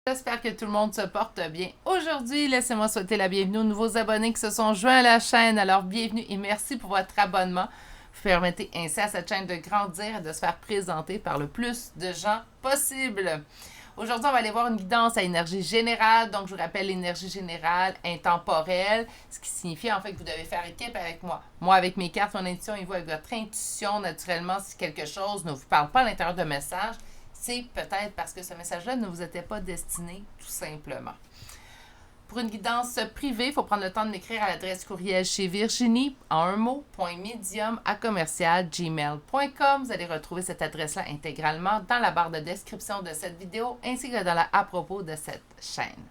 J'espère que tout le monde se porte bien. Aujourd'hui, laissez-moi souhaiter la bienvenue aux nouveaux abonnés qui se sont joints à la chaîne. Alors, bienvenue et merci pour votre abonnement. Vous permettez ainsi à cette chaîne de grandir et de se faire présenter par le plus de gens possible. Aujourd'hui, on va aller voir une guidance à énergie générale. Donc, je vous rappelle l'énergie générale intemporelle, ce qui signifie en fait que vous devez faire équipe avec moi. Moi, avec mes cartes, mon intuition, et vous avec votre intuition. Naturellement, si quelque chose ne vous parle pas à l'intérieur de message, c'est peut-être parce que ce message-là ne vous était pas destiné, tout simplement. Pour une guidance privée, il faut prendre le temps de m'écrire à l'adresse courriel chez Virginie, en un mot, .medium@gmail.com. Vous allez retrouver cette adresse-là intégralement dans la barre de description de cette vidéo, ainsi que dans la à propos de cette chaîne.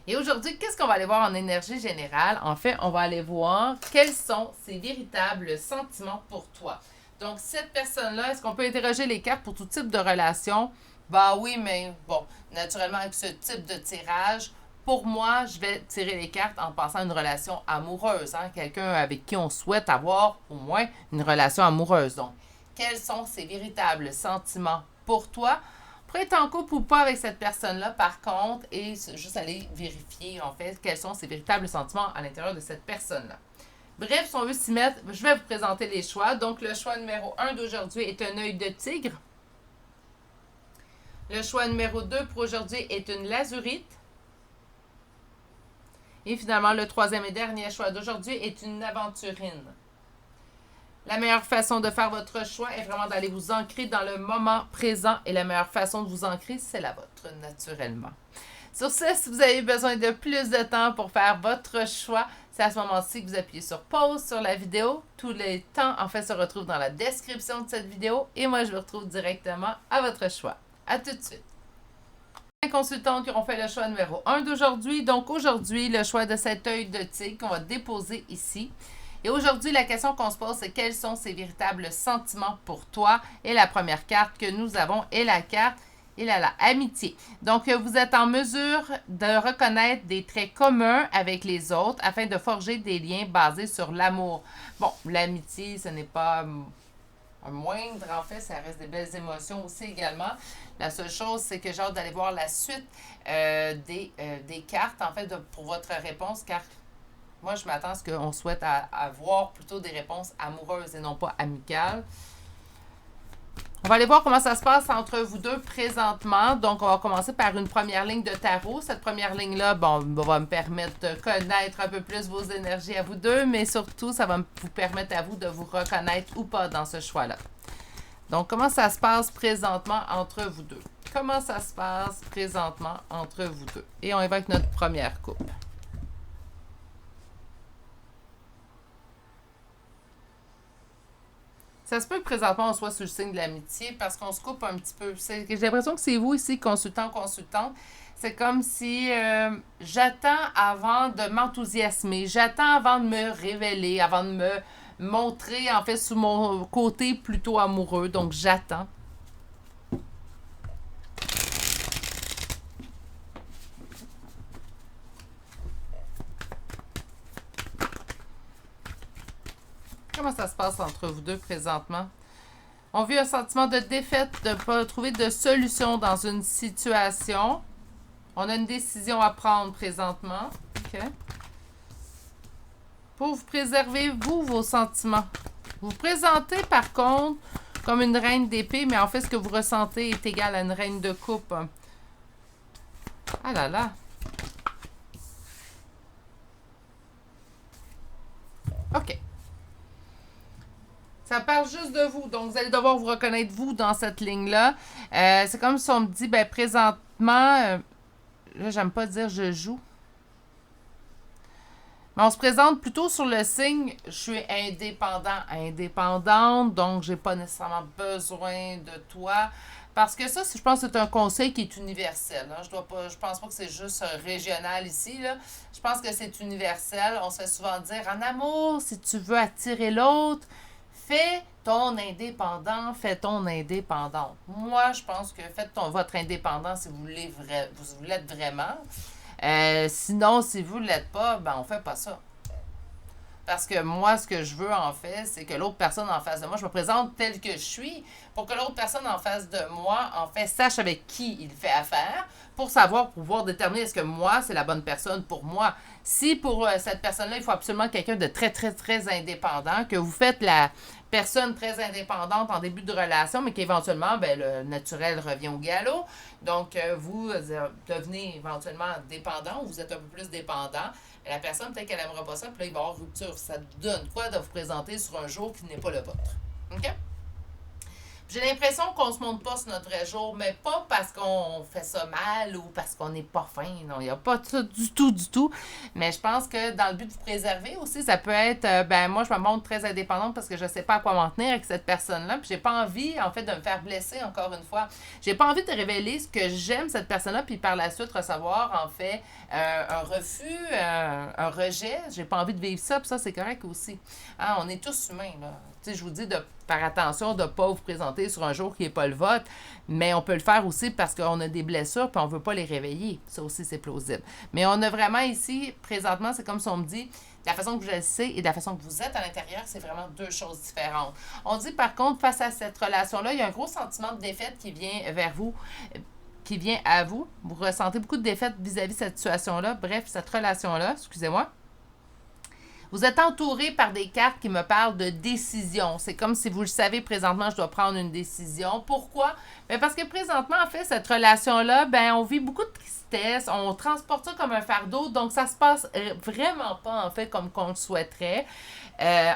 Et aujourd'hui, qu'est-ce qu'on va aller voir en énergie générale? En fait, on va aller voir quels sont ses véritables sentiments pour toi. Donc, cette personne-là, est-ce qu'on peut interroger les cartes pour tout type de relation? Bah oui, mais bon, naturellement, avec ce type de tirage, pour moi, je vais tirer les cartes en pensant à une relation amoureuse, hein? Quelqu'un avec qui on souhaite avoir au moins une relation amoureuse. Donc, quels sont ses véritables sentiments pour toi? Pour être en couple ou pas avec cette personne-là, par contre, et juste aller vérifier, en fait, quels sont ses véritables sentiments à l'intérieur de cette personne-là. Bref, si on veut s'y mettre, je vais vous présenter les choix. Donc, le choix numéro 1 d'aujourd'hui est un œil de tigre. Le choix numéro 2 pour aujourd'hui est une lazurite. Et finalement, le troisième et dernier choix d'aujourd'hui est une aventurine. La meilleure façon de faire votre choix est vraiment d'aller vous ancrer dans le moment présent. Et la meilleure façon de vous ancrer, c'est la vôtre, naturellement. Sur ce, si vous avez besoin de plus de temps pour faire votre choix, c'est à ce moment-ci que vous appuyez sur pause sur la vidéo. Tous les temps, en fait, se retrouvent dans la description de cette vidéo. Et moi, je vous retrouve directement à votre choix. À tout de suite. Les consultantes qui auront fait le choix numéro 1 d'aujourd'hui. Donc, aujourd'hui, le choix de cet œil de tigre qu'on va déposer ici. Et aujourd'hui, la question qu'on se pose, c'est quels sont ses véritables sentiments pour toi? Et la première carte que nous avons est la carte amitié. Donc, vous êtes en mesure de reconnaître des traits communs avec les autres afin de forger des liens basés sur l'amour. Bon, l'amitié, ce n'est pas un moindre, en fait, ça reste des belles émotions aussi également. La seule chose, c'est que j'ai hâte d'aller voir la suite des cartes, en fait, pour votre réponse, car moi, je m'attends à ce qu'on souhaite avoir plutôt des réponses amoureuses et non pas amicales. On va aller voir comment ça se passe entre vous deux présentement. Donc, on va commencer par une première ligne de tarot. Cette première ligne-là, bon, va me permettre de connaître un peu plus vos énergies à vous deux, mais surtout, ça va vous permettre à vous de vous reconnaître ou pas dans ce choix-là. Donc, comment ça se passe présentement entre vous deux? Comment ça se passe présentement entre vous deux? Et on y va avec notre première coupe. Ça se peut que présentement on soit sur le signe de l'amitié parce qu'on se coupe un petit peu. J'ai l'impression que c'est vous ici, consultant, consultante. C'est comme si j'attends avant de m'enthousiasmer, j'attends avant de me révéler, avant de me montrer en fait sous mon côté plutôt amoureux. Donc j'attends. Comment ça se passe entre vous deux présentement? On vit un sentiment de défaite, de ne pas trouver de solution dans une situation. On a une décision à prendre présentement. OK. Pour vous préserver, vous, vos sentiments. Vous vous présentez, par contre, comme une reine d'épée, mais en fait, ce que vous ressentez est égal à une reine de coupe. Ah là là. OK. Ça parle juste de vous. Donc, vous allez devoir vous reconnaître, vous, dans cette ligne-là. C'est comme si on me dit, ben présentement, là, j'aime pas dire je joue. Mais on se présente plutôt sur le signe, je suis indépendant, indépendante, donc j'ai pas nécessairement besoin de toi. Parce que ça, je pense que c'est un conseil qui est universel. Hein. Je pense pas que c'est juste régional ici. Là. Je pense que c'est universel. On se fait souvent dire, en amour, si tu veux attirer l'autre, fais ton indépendant, fais ton indépendante. Moi, je pense que faites votre indépendant si vous l'êtes vraiment. Sinon, si vous ne l'êtes pas, ben on fait pas ça. Parce que moi, ce que je veux, en fait, c'est que l'autre personne en face de moi, je me présente telle que je suis pour que l'autre personne en face de moi, en fait, sache avec qui il fait affaire pour savoir, pouvoir déterminer est-ce que moi, c'est la bonne personne pour moi. Si pour cette personne-là, il faut absolument quelqu'un de très, très, très indépendant, que vous faites la personne très indépendante en début de relation, mais qu'éventuellement, ben, le naturel revient au galop. Donc, vous devenez éventuellement dépendant ou vous êtes un peu plus dépendant. Et la personne, peut-être qu'elle n'aimera pas ça, puis là, il va y avoir rupture. Ça donne quoi de vous présenter sur un jour qui n'est pas le vôtre? OK? J'ai l'impression qu'on se montre pas sur notre vrai jour, mais pas parce qu'on fait ça mal ou parce qu'on n'est pas fin. Non, il n'y a pas de ça du tout, du tout. Mais je pense que dans le but de vous préserver aussi, ça peut être, ben moi, je me montre très indépendante parce que je sais pas à quoi m'en tenir avec cette personne-là. Puis j'ai pas envie, en fait, de me faire blesser encore une fois. J'ai pas envie de révéler ce que j'aime cette personne-là, puis par la suite recevoir, en fait, un refus, un rejet. J'ai pas envie de vivre ça, puis ça, c'est correct aussi. Hein, on est tous humains, là. Tu sais, je vous dis de faire attention de ne pas vous présenter sur un jour qui n'est pas le vôtre, mais on peut le faire aussi parce qu'on a des blessures puis on ne veut pas les réveiller. Ça aussi, c'est plausible. Mais on a vraiment ici, présentement, c'est comme si on me dit, la façon que je le sais et la façon que vous êtes à l'intérieur, c'est vraiment deux choses différentes. On dit par contre, face à cette relation-là, il y a un gros sentiment de défaite qui vient vers vous, qui vient à vous. Vous ressentez beaucoup de défaite vis-à-vis de cette situation-là, bref, cette relation-là, excusez-moi. Vous êtes entouré par des cartes qui me parlent de décision. C'est comme si vous le savez, présentement, je dois prendre une décision. Pourquoi? Bien parce que présentement, en fait, cette relation-là, ben, on vit beaucoup de tristesse, on transporte ça comme un fardeau, donc ça se passe vraiment pas, en fait, comme qu'on le souhaiterait.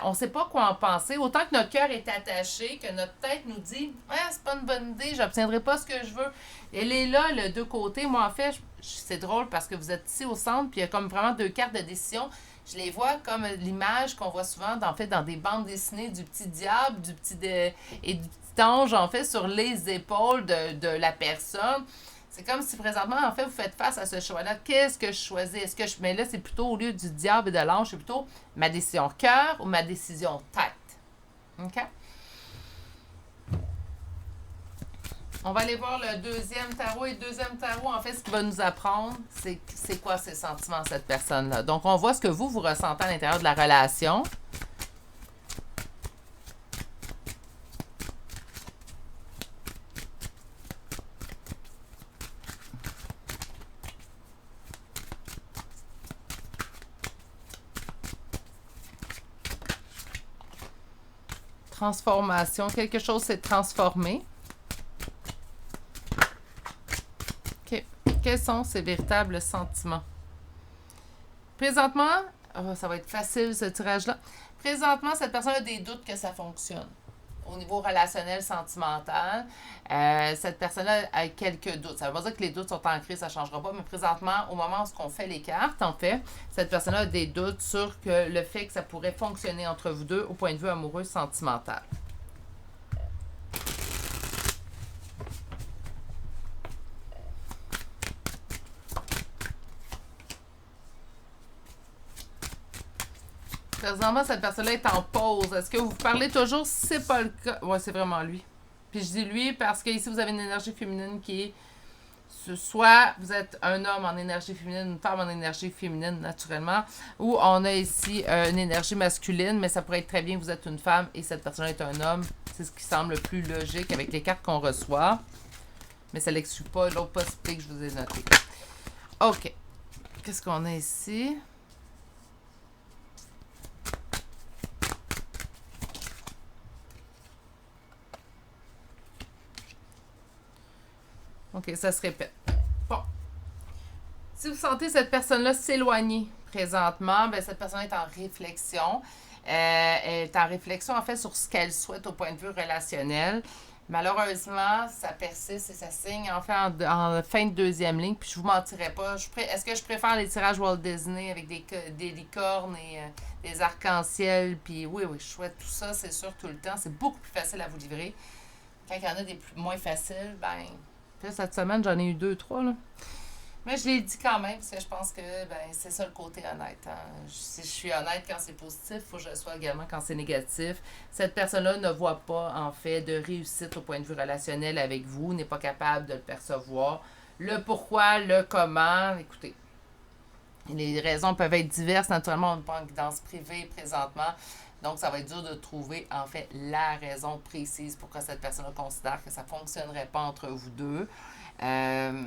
On ne sait pas quoi en penser. Autant que notre cœur est attaché, que notre tête nous dit « Ah, c'est pas une bonne idée, j'obtiendrai pas ce que je veux. » Elle est là, le deux côtés. Moi, en fait, c'est drôle parce que vous êtes ici au centre, puis il y a comme vraiment deux cartes de décision. Je les vois comme l'image qu'on voit souvent dans des bandes dessinées du petit diable et du petit ange, en fait, sur les épaules de la personne. C'est comme si présentement, en fait, vous faites face à ce choix-là. Qu'est-ce que je choisis? Mais là, c'est plutôt au lieu du diable et de l'ange, c'est plutôt ma décision cœur ou ma décision tête. OK? On va aller voir le deuxième tarot. Et le deuxième tarot, en fait, ce qu'il va nous apprendre, c'est quoi ses sentiments, cette personne-là. Donc, on voit ce que vous ressentez à l'intérieur de la relation. Transformation. Quelque chose s'est transformé. OK. Quels sont ses véritables sentiments? Présentement, ça va être facile ce tirage-là. Présentement, cette personne a des doutes que ça fonctionne. Au niveau relationnel, sentimental, cette personne-là a quelques doutes. Ça ne veut pas dire que les doutes sont ancrés, ça ne changera pas, mais présentement, au moment où on fait les cartes, en fait, cette personne-là a des doutes sur que le fait que ça pourrait fonctionner entre vous deux au point de vue amoureux, sentimental. Présentement, cette personne-là est en pause. Est-ce que vous parlez toujours? Si c'est pas le cas. Ouais, c'est vraiment lui. Puis je dis lui parce que ici, vous avez une énergie féminine qui est. Soit vous êtes un homme en énergie féminine, une femme en énergie féminine, naturellement, ou on a ici une énergie masculine, mais ça pourrait être très bien que vous êtes une femme et cette personne-là est un homme. C'est ce qui semble le plus logique avec les cartes qu'on reçoit. Mais ça n'exclut pas l'autre possibilité que je vous ai notée. OK. Qu'est-ce qu'on a ici? OK, ça se répète. Bon. Si vous sentez cette personne-là s'éloigner présentement, ben cette personne est en réflexion. Elle est en réflexion, en fait, sur ce qu'elle souhaite au point de vue relationnel. Malheureusement, ça persiste et ça signe en fait en fin de deuxième ligne. Puis je vous mentirais pas. Est-ce que je préfère les tirages Walt Disney avec des licornes et des arcs-en-ciel? Puis oui, je souhaite tout ça, c'est sûr, tout le temps. C'est beaucoup plus facile à vous livrer. Quand il y en a des moins faciles, ben... Puis cette semaine, j'en ai eu 2, 3, là. Mais je l'ai dit quand même, parce que je pense que c'est ça le côté honnête. Hein. Si je suis honnête quand c'est positif, il faut que je le sois également quand c'est négatif. Cette personne-là ne voit pas, en fait, de réussite au point de vue relationnel avec vous, n'est pas capable de le percevoir. Le pourquoi, le comment, écoutez. Les raisons peuvent être diverses. Naturellement, on n'est pas en guidance privée présentement. Donc, ça va être dur de trouver, en fait, la raison précise pourquoi cette personne-là considère que ça ne fonctionnerait pas entre vous deux. Euh,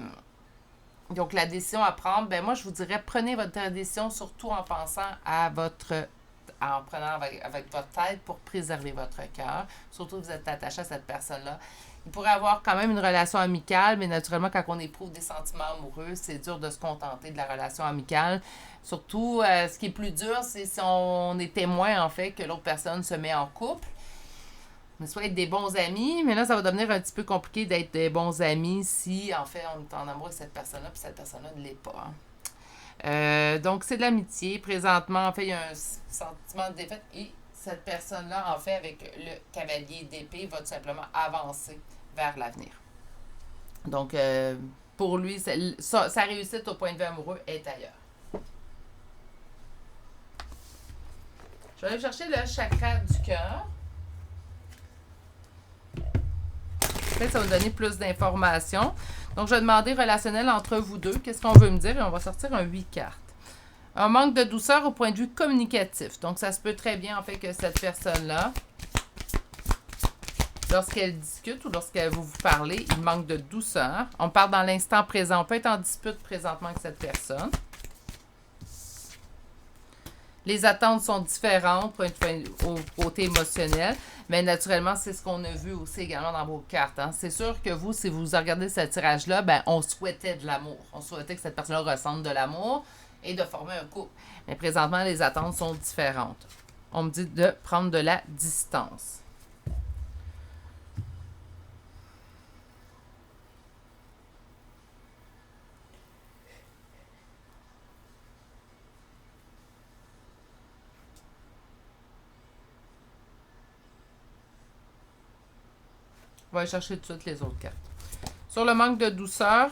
donc, la décision à prendre, ben moi, je vous dirais, prenez votre décision surtout en pensant à votre en prenant avec votre tête pour préserver votre cœur. Surtout que vous êtes attaché à cette personne-là. Il pourrait avoir quand même une relation amicale, mais naturellement, quand on éprouve des sentiments amoureux, c'est dur de se contenter de la relation amicale. Surtout, ce qui est plus dur, c'est si on est témoin, en fait, que l'autre personne se met en couple. Mais soit être des bons amis, mais là, ça va devenir un petit peu compliqué d'être des bons amis si, en fait, on est en amour avec cette personne-là, puis cette personne-là ne l'est pas. Donc, c'est de l'amitié. Présentement, en fait, il y a un sentiment de défaite et cette personne-là, en fait, avec le cavalier d'épée, va tout simplement avancer vers l'avenir. Donc, pour lui, sa réussite au point de vue amoureux est ailleurs. Je vais aller chercher le chakra du cœur. Ça va donner plus d'informations. Donc, je vais demander relationnel entre vous deux. Qu'est-ce qu'on veut me dire? Et on va sortir un 8 cartes. Un manque de douceur au point de vue communicatif. Donc, ça se peut très bien, en fait, que cette personne-là, lorsqu'elle discute ou lorsqu'elle vous parlez, il manque de douceur. On parle dans l'instant présent. On peut être en dispute présentement avec cette personne. Les attentes sont différentes au côté émotionnel, mais naturellement, c'est ce qu'on a vu aussi également dans vos cartes. Hein. C'est sûr que vous, si vous regardez ce tirage-là, ben, on souhaitait de l'amour. On souhaitait que cette personne-là ressente de l'amour et de former un couple. Mais présentement, les attentes sont différentes. On me dit de prendre de la distance. On va aller chercher tout de suite les autres cartes. Sur le manque de douceur,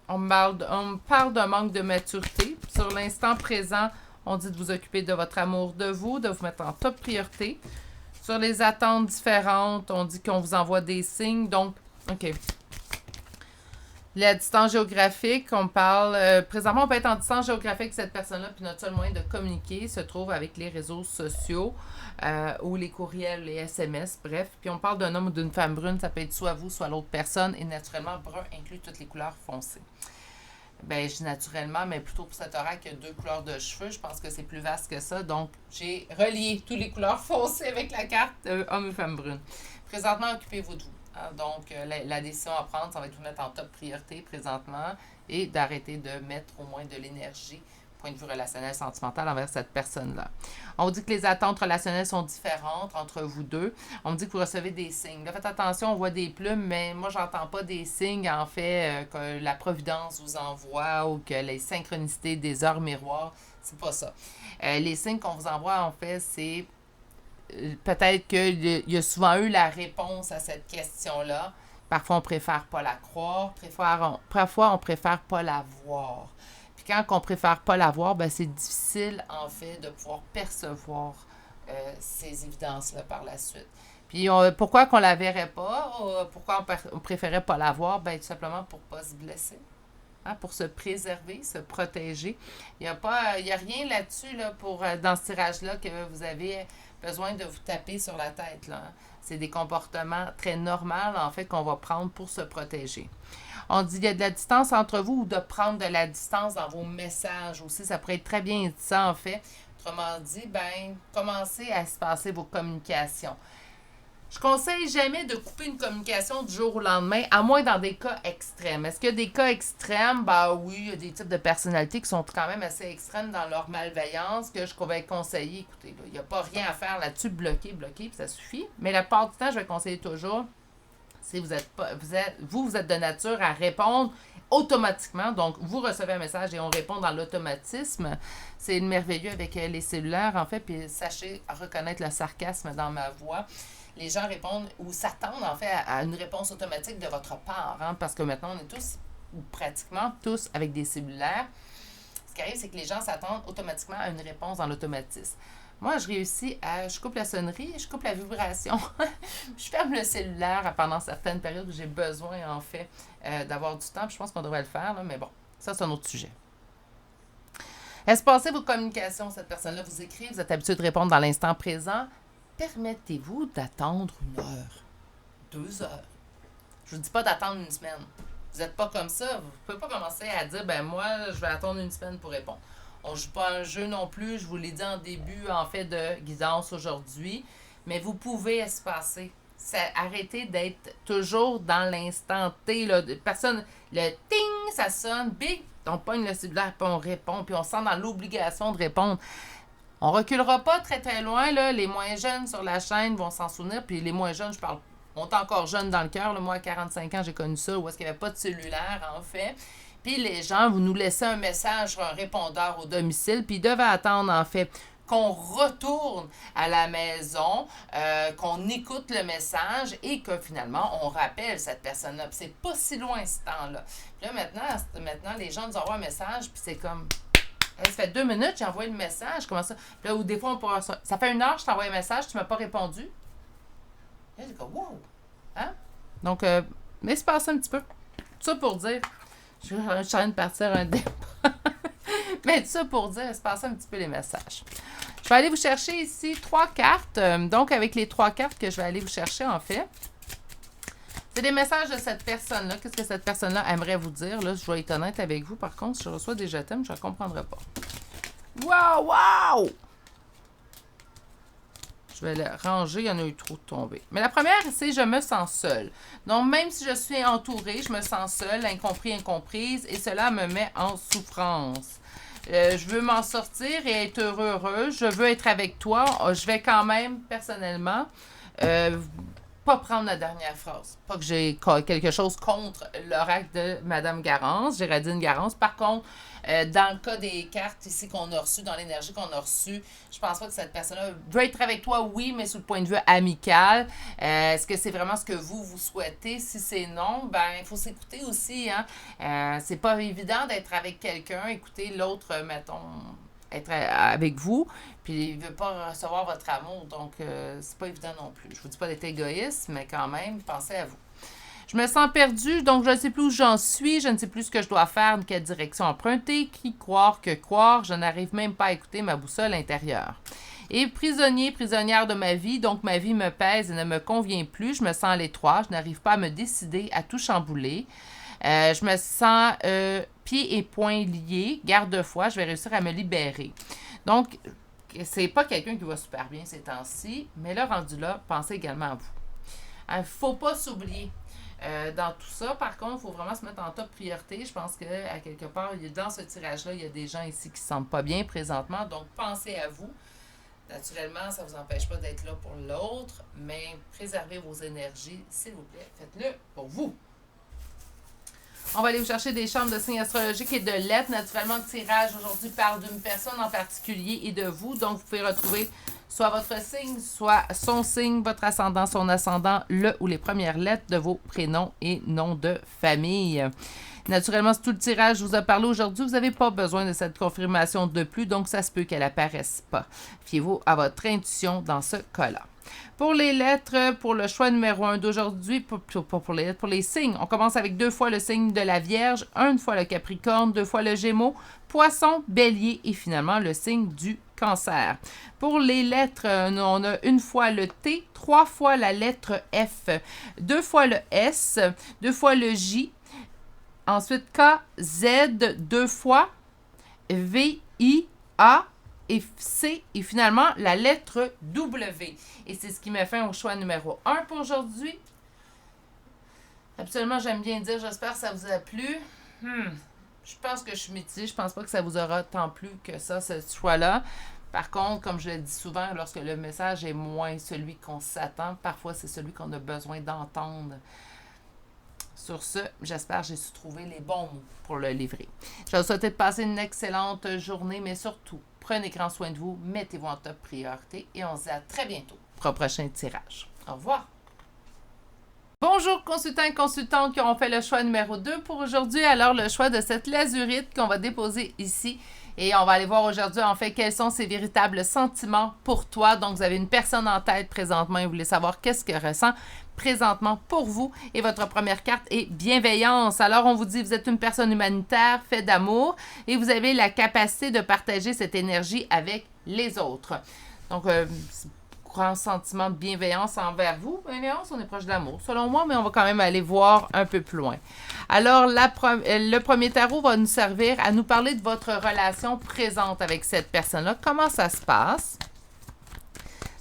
on me parle d'un manque de maturité. Sur l'instant présent, on dit de vous occuper de votre amour de vous, de vous mettre en top priorité. Sur les attentes différentes, on dit qu'on vous envoie des signes. Donc, OK. La distance géographique, on parle... présentement, on peut être en distance géographique avec cette personne-là, puis notre seul moyen de communiquer se trouve avec les réseaux sociaux ou les courriels, les SMS, bref. Puis on parle d'un homme ou d'une femme brune, ça peut être soit vous, soit l'autre personne, et naturellement, brun inclut toutes les couleurs foncées. Ben, je dis naturellement, mais plutôt pour cet oracle, il y a 2 couleurs de cheveux. Je pense que c'est plus vaste que ça. Donc, j'ai relié toutes les couleurs foncées avec la carte homme ou femme brune. Présentement, occupez-vous de vous. Donc, la décision à prendre, ça va être de vous mettre en top priorité présentement et d'arrêter de mettre au moins de l'énergie, point de vue relationnel, sentimental, envers cette personne-là. On vous dit que les attentes relationnelles sont différentes entre vous deux. On me dit que vous recevez des signes. Là, faites attention, on voit des plumes, mais moi, j'entends pas des signes, en fait, que la Providence vous envoie ou que les synchronicités des heures miroirs, c'est pas ça. Les signes qu'on vous envoie, en fait, c'est peut-être qu'il y a souvent eu la réponse à cette question-là. Parfois, on préfère pas la croire. Parfois, on préfère pas la voir. Puis quand on préfère pas la voir, ben, c'est difficile, en fait, de pouvoir percevoir ces évidences-là par la suite. Puis pourquoi qu'on la verrait pas? Pourquoi on préférait pas la voir? Ben, tout simplement pour pas se blesser. Hein, pour se préserver, se protéger. Il n'y a rien là-dessus là, dans ce tirage-là que vous avez besoin de vous taper sur la tête. Là. C'est des comportements très normaux, en fait, qu'on va prendre pour se protéger. On dit qu'il y a de la distance entre vous ou de prendre de la distance dans vos messages aussi. Ça pourrait être très bien dit ça, en fait. Autrement dit, ben, commencez à espacer vos communications. Je conseille jamais de couper une communication du jour au lendemain, à moins dans des cas extrêmes. Est-ce qu'il y a des cas extrêmes? Ben oui, il y a des types de personnalités qui sont quand même assez extrêmes dans leur malveillance, que je vais conseiller, écoutez, il n'y a pas rien à faire là-dessus, bloquer, puis ça suffit. Mais la plupart du temps, je vais conseiller toujours, si vous êtes de nature à répondre automatiquement. Donc, vous recevez un message et on répond dans l'automatisme. C'est merveilleux avec les cellulaires, en fait, puis sachez reconnaître le sarcasme dans ma voix. Les gens répondent ou s'attendent en fait à une réponse automatique de votre part, hein, parce que maintenant on est tous, ou pratiquement tous, avec des cellulaires. Ce qui arrive, c'est que les gens s'attendent automatiquement à une réponse dans l'automatisme. Moi, je coupe la sonnerie, je coupe la vibration, je ferme le cellulaire pendant certaines périodes où j'ai besoin en fait d'avoir du temps. Puis je pense qu'on devrait le faire, là, mais bon, ça c'est un autre sujet. Espacez vos communications. Cette personne-là vous écrit, vous êtes habitué de répondre dans l'instant présent. Permettez-vous d'attendre 1 heure, 2 heures. Je vous dis pas d'attendre 1 semaine. Vous n'êtes pas comme ça. Vous ne pouvez pas commencer à dire, ben moi, je vais attendre 1 semaine pour répondre. On ne joue pas un jeu non plus. Je vous l'ai dit en début, en fait, de guidance aujourd'hui. Mais vous pouvez espacer. Arrêtez d'être toujours dans l'instant T. Là. Personne, le ting, ça sonne, big, on pogne le cellulaire, puis on répond, puis on se sent dans l'obligation de répondre. On reculera pas très très loin. Là. Les moins jeunes sur la chaîne vont s'en souvenir, puis les moins jeunes, je parle, on est encore jeunes dans le cœur. Là. Moi, à 45 ans, j'ai connu ça, où est-ce qu'il n'y avait pas de cellulaire, en fait. Puis les gens, vous nous laissez un message sur un répondeur au domicile, puis ils devaient attendre, en fait, qu'on retourne à la maison, qu'on écoute le message et que finalement, on rappelle cette personne-là. Puis c'est pas si loin ce temps-là. Puis là, maintenant, les gens nous envoient un message, puis c'est comme... Hey, ça fait 2 minutes, j'ai envoyé le message. Comment ça? Puis là, ou des fois, on pourra... Ça fait 1 heure, je t'ai envoyé un message, tu m'as pas répondu. Là, j'ai comme, wow! Hein? Donc, mais c'est passé un petit peu. Tout ça pour dire... Je suis en train de partir un débat. Mais tout ça pour dire, c'est passer un petit peu les messages. Je vais aller vous chercher ici 3 cartes. Donc, avec les 3 cartes que je vais aller vous chercher, en fait, c'est des messages de cette personne-là. Qu'est-ce que cette personne-là aimerait vous dire? Là, je vais être honnête avec vous. Par contre, si je reçois des je t'aime, je ne comprendrai pas. Wow! Wow! Je vais le ranger, il y en a eu trop de tombés. Mais la première, c'est « je me sens seule ». Donc, même si je suis entourée, je me sens seule, incompris, incomprise, et cela me met en souffrance. Je veux m'en sortir et être heureuse. Je veux être avec toi. Je vais quand même, personnellement, pas prendre la dernière phrase. Pas que j'ai quelque chose contre l'oracle de Madame Garance, Géraldine Garance. Par contre, dans le cas des cartes ici qu'on a reçues, dans l'énergie qu'on a reçue, je pense pas que cette personne-là veut être avec toi, oui, mais sous le point de vue amical. Est-ce que c'est vraiment ce que vous souhaitez? Si c'est non, ben il faut s'écouter aussi. Hein? C'est pas évident d'être avec quelqu'un, écouter l'autre, mettons, être avec vous, puis il veut pas recevoir votre amour, donc c'est pas évident non plus. Je vous dis pas d'être égoïste, mais quand même, pensez à vous. Je me sens perdue, donc je ne sais plus où j'en suis, je ne sais plus ce que je dois faire, de quelle direction emprunter, qui croire, que croire, je n'arrive même pas à écouter ma boussole intérieure. Et prisonnier, prisonnière de ma vie, donc ma vie me pèse et ne me convient plus, je me sens à l'étroit, je n'arrive pas à me décider à tout chambouler. Je me sens pieds et poings liés, garde-foi, je vais réussir à me libérer. Donc, c'est pas quelqu'un qui va super bien ces temps-ci, mais là, rendu là, pensez également à vous. Il ne faut pas s'oublier. Dans tout ça, par contre, il faut vraiment se mettre en top priorité. Je pense qu'à quelque part, dans ce tirage-là, il y a des gens ici qui ne se sentent pas bien présentement. Donc, pensez à vous. Naturellement, ça ne vous empêche pas d'être là pour l'autre, mais préservez vos énergies, s'il vous plaît. Faites-le pour vous. On va aller vous chercher des chambres de signes astrologiques et de lettres. Naturellement, le tirage aujourd'hui parle d'une personne en particulier et de vous. Donc, vous pouvez retrouver soit votre signe, soit son signe, votre ascendant, son ascendant, le ou les premières lettres de vos prénoms et noms de famille. Naturellement, si tout le tirage vous a parlé aujourd'hui, vous n'avez pas besoin de cette confirmation de plus, donc ça se peut qu'elle apparaisse pas. Fiez-vous à votre intuition dans ce cas-là. Pour les lettres, pour le choix numéro 1 d'aujourd'hui, pour les signes, on commence avec 2 fois le signe de la Vierge, 1 fois le Capricorne, 2 fois le Gémeaux, Poisson, Bélier et finalement le signe du Cancer. Pour les lettres, on a 1 fois le T, 3 fois la lettre F, 2 fois le S, 2 fois le J, ensuite K, Z, 2 fois, V, I, A, et C, et finalement la lettre W. Et c'est ce qui met fin au choix numéro 1 pour aujourd'hui. Absolument, j'aime bien dire, j'espère que ça vous a plu. Je pense que je suis mitigée, je pense pas que ça vous aura tant plu que ça, ce choix-là. Par contre, comme je le dis souvent, lorsque le message est moins celui qu'on s'attend, parfois c'est celui qu'on a besoin d'entendre. Sur ce, j'espère que j'ai su trouver les bons mots pour le livrer. Je vais vous souhaiter de passer une excellente journée, mais surtout, prenez grand soin de vous, mettez-vous en top priorité et on se dit à très bientôt pour un prochain tirage. Au revoir! Bonjour consultants et consultantes qui auront fait le choix numéro 2 pour aujourd'hui. Alors, le choix de cette lazurite qu'on va déposer ici Et on va aller voir aujourd'hui, en fait, quels sont ses véritables sentiments pour toi. Donc, vous avez une personne en tête présentement et vous voulez savoir qu'est-ce qu'elle ressent présentement pour vous. Et votre première carte est bienveillance. Alors, on vous dit, vous êtes une personne humanitaire, faite d'amour et vous avez la capacité de partager cette énergie avec les autres. Donc, grand sentiment de bienveillance envers vous. Bienveillance, on est proche de l'amour, selon moi, mais on va quand même aller voir un peu plus loin. Alors, le premier tarot va nous servir à nous parler de votre relation présente avec cette personne-là. Comment ça se passe?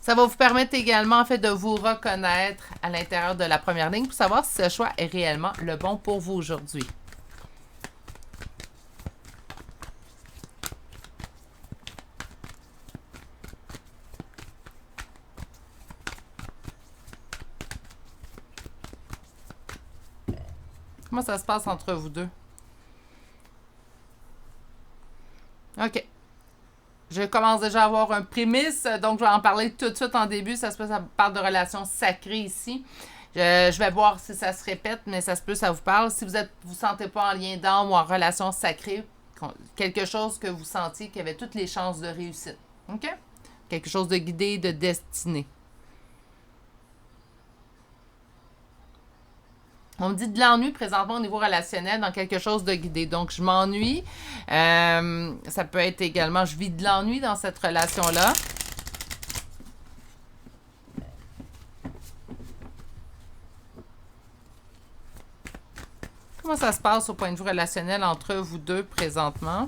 Ça va vous permettre également, en fait, de vous reconnaître à l'intérieur de la première ligne pour savoir si ce choix est réellement le bon pour vous aujourd'hui. Comment ça se passe entre vous deux? OK. Je commence déjà à avoir un prémisse, donc je vais en parler tout de suite en début. Ça se peut, ça parle de relations sacrées ici. Je vais voir si ça se répète, mais ça se peut, ça vous parle. Si vous vous sentez pas en lien d'âme ou en relation sacrée, quelque chose que vous sentiez qui avait toutes les chances de réussite. OK? Quelque chose de guidé, de destiné. On me dit de l'ennui présentement au niveau relationnel dans quelque chose de guidé. Donc, je m'ennuie. Ça peut être également, je vis de l'ennui dans cette relation-là. Comment ça se passe au point de vue relationnel entre vous deux présentement?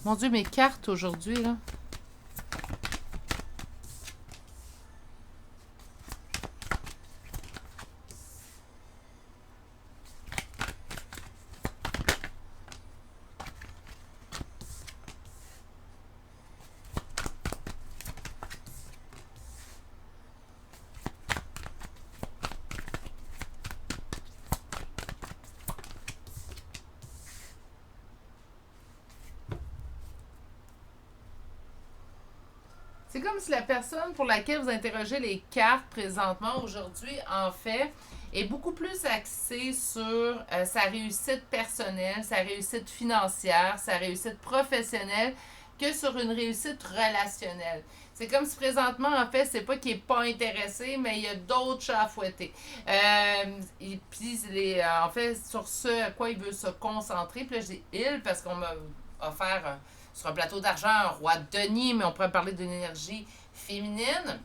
Mon Dieu, mes cartes aujourd'hui, là. C'est comme si la personne pour laquelle vous interrogez les cartes présentement aujourd'hui, en fait, est beaucoup plus axée sur sa réussite personnelle, sa réussite financière, sa réussite professionnelle que sur une réussite relationnelle. C'est comme si présentement, en fait, c'est pas qu'il n'est pas intéressé, mais il y a d'autres chats à fouetter. Et puis, en fait, sur ce à quoi il veut se concentrer, puis là, je dis il parce qu'on m'a offert sur un plateau d'argent un roi de denier, mais on pourrait parler d'une énergie féminine.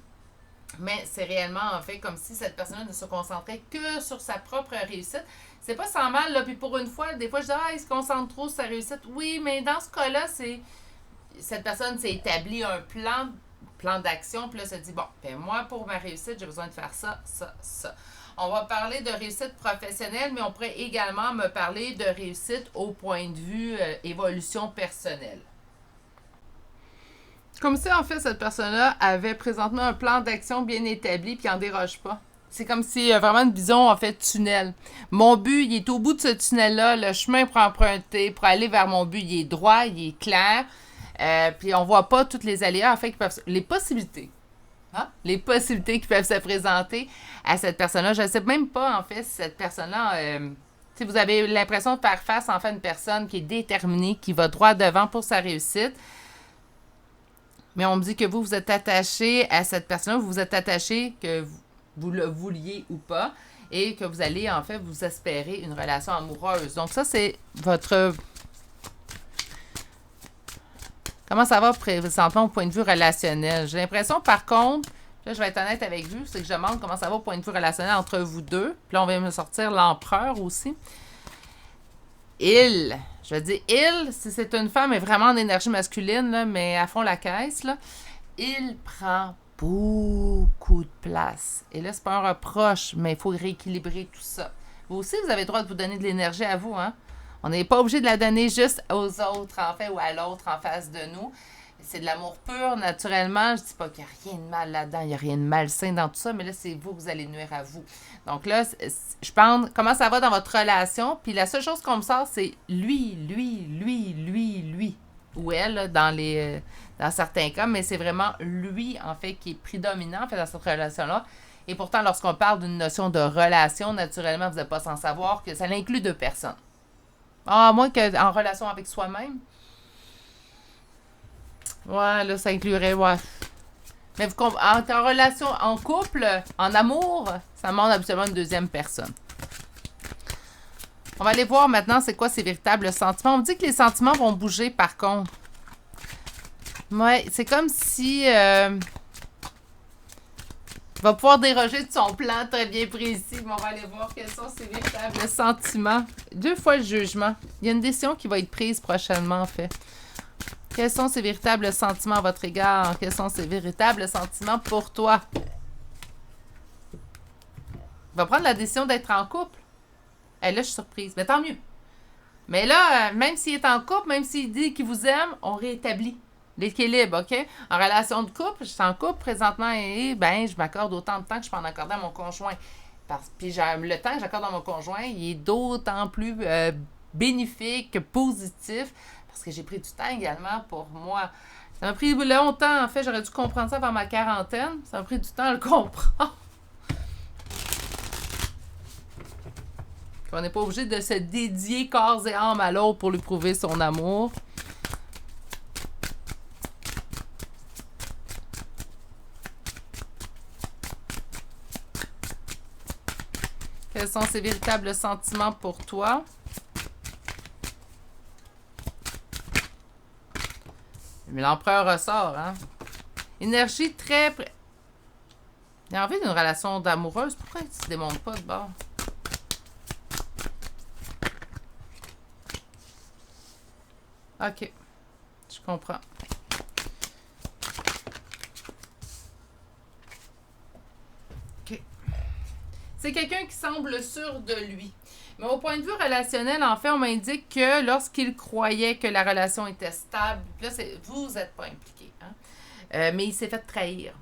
Mais c'est réellement, en fait, comme si cette personne ne se concentrait que sur sa propre réussite. C'est pas sans mal, là. Puis pour une fois, des fois, je dis, il se concentre trop sur sa réussite. Oui, mais dans ce cas-là, cette personne s'est établi un plan d'action, puis là, se dit, bon, ben moi, pour ma réussite, j'ai besoin de faire ça, ça, ça. On va parler de réussite professionnelle, mais on pourrait également me parler de réussite au point de vue évolution personnelle. Comme si, en fait, cette personne-là avait présentement un plan d'action bien établi puis il n'en déroge pas. C'est comme si vraiment une vision, en fait, tunnel. Mon but, il est au bout de ce tunnel-là. Le chemin pour emprunter, pour aller vers mon but, il est droit, il est clair. Puis on voit pas toutes les aléas, en fait, les possibilités. Hein? Les possibilités qui peuvent se présenter à cette personne-là. Je ne sais même pas, en fait, si cette personne-là... si vous avez l'impression de faire face, en fait, à une personne qui est déterminée, qui va droit devant pour sa réussite. Mais on me dit que vous êtes attaché à cette personne-là, vous êtes attaché, que vous le vouliez ou pas, et que vous allez, en fait, vous espérer une relation amoureuse. Donc ça, c'est votre... Comment ça va présentement au point de vue relationnel? J'ai l'impression, par contre, là, je vais être honnête avec vous, c'est que je demande comment ça va au point de vue relationnel entre vous deux. Puis là, on va me sortir l'empereur aussi. Je dis si c'est une femme, est vraiment en énergie masculine, là, mais à fond la caisse, là, il prend beaucoup de place. Et là, c'est pas un reproche, mais il faut rééquilibrer tout ça. Vous aussi, vous avez le droit de vous donner de l'énergie à vous, hein? On n'est pas obligé de la donner juste aux autres, en fait, ou à l'autre en face de nous. C'est de l'amour pur, naturellement. Je dis pas qu'il n'y a rien de mal là-dedans, il n'y a rien de malsain dans tout ça, mais là, c'est vous que vous allez nuire à vous. Donc là, je pense comment ça va dans votre relation, puis la seule chose qu'on me sort, c'est lui. Ou elle, là, dans certains cas, mais c'est vraiment lui, en fait, qui est prédominant, en fait, dans cette relation-là. Et pourtant, lorsqu'on parle d'une notion de relation, naturellement, vous n'êtes pas sans savoir que ça inclut deux personnes. Ah, à moins qu'en relation avec soi-même. Ouais, là, ça inclurait, ouais. Mais en relation, en couple, en amour, ça demande absolument une deuxième personne. On va aller voir maintenant c'est quoi ces véritables sentiments. On me dit que les sentiments vont bouger par contre. Ouais, c'est comme si il va pouvoir déroger de son plan très bien précis. Mais on va aller voir quels sont ses véritables sentiments. 2 fois le jugement. Il y a une décision qui va être prise prochainement en fait. Quels sont ses véritables sentiments à votre égard? Quels sont ses véritables sentiments pour toi? Il va prendre la décision d'être en couple. Et là, je suis surprise. Mais tant mieux. Mais là, même s'il est en couple, même s'il dit qu'il vous aime, on réétablit l'équilibre, OK? En relation de couple, je suis en couple présentement et ben, je m'accorde autant de temps que je peux en accorder à mon conjoint. Puis le temps que j'accorde à mon conjoint, il est d'autant plus bénéfique, positif, parce que j'ai pris du temps également pour moi. Ça m'a pris longtemps, en fait, j'aurais dû comprendre ça avant ma quarantaine. Ça m'a pris du temps à le comprendre. On n'est pas obligé de se dédier corps et âme à l'autre pour lui prouver son amour. Quels sont ses véritables sentiments pour toi? Mais l'empereur ressort, hein? Énergie très... Il a envie d'une relation d'amoureuse. Pourquoi il ne se démontre pas de bord? OK. Je comprends. OK. C'est quelqu'un qui semble sûr de lui. Mais au point de vue relationnel, en fait, on m'indique que lorsqu'il croyait que la relation était stable, là, vous n'êtes pas impliqué, hein? Mais il s'est fait trahir.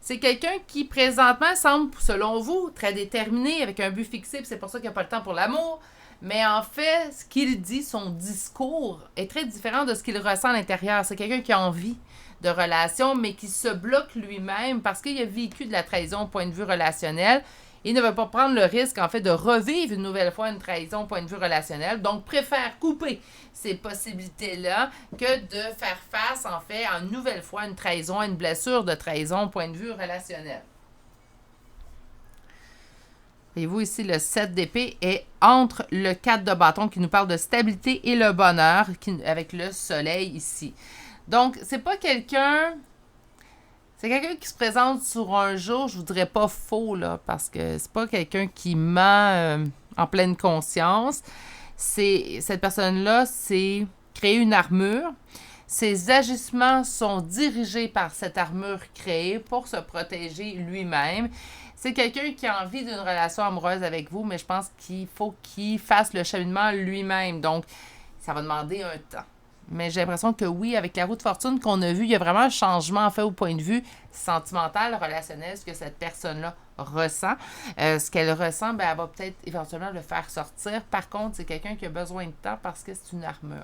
C'est quelqu'un qui, présentement, semble, selon vous, très déterminé, avec un but fixé, puis c'est pour ça qu'il n'a pas le temps pour l'amour. Mais en fait, ce qu'il dit, son discours, est très différent de ce qu'il ressent à l'intérieur. C'est quelqu'un qui a envie de relation, mais qui se bloque lui-même parce qu'il a vécu de la trahison au point de vue relationnel. Il ne veut pas prendre le risque, en fait, de revivre une nouvelle fois une trahison au point de vue relationnel. Donc, préfère couper ces possibilités-là que de faire face, en fait, à une nouvelle fois une trahison, à une blessure de trahison au point de vue relationnel. Voyez-vous ici, le 7 d'épée est entre le 4 de bâton qui nous parle de stabilité et le bonheur avec le soleil ici. Donc, c'est pas quelqu'un... C'est quelqu'un qui se présente sur un jour, je vous dirais pas faux, là, parce que c'est pas quelqu'un qui ment en pleine conscience. Cette personne-là, c'est créer une armure. Ses agissements sont dirigés par cette armure créée pour se protéger lui-même. C'est quelqu'un qui a envie d'une relation amoureuse avec vous, mais je pense qu'il faut qu'il fasse le cheminement lui-même. Donc, ça va demander un temps. Mais j'ai l'impression que oui, avec la roue de fortune qu'on a vue, il y a vraiment un changement, en fait, au point de vue sentimental, relationnel, ce que cette personne-là ressent. Ce qu'elle ressent, ben, elle va peut-être éventuellement le faire sortir. Par contre, c'est quelqu'un qui a besoin de temps parce que c'est une armure.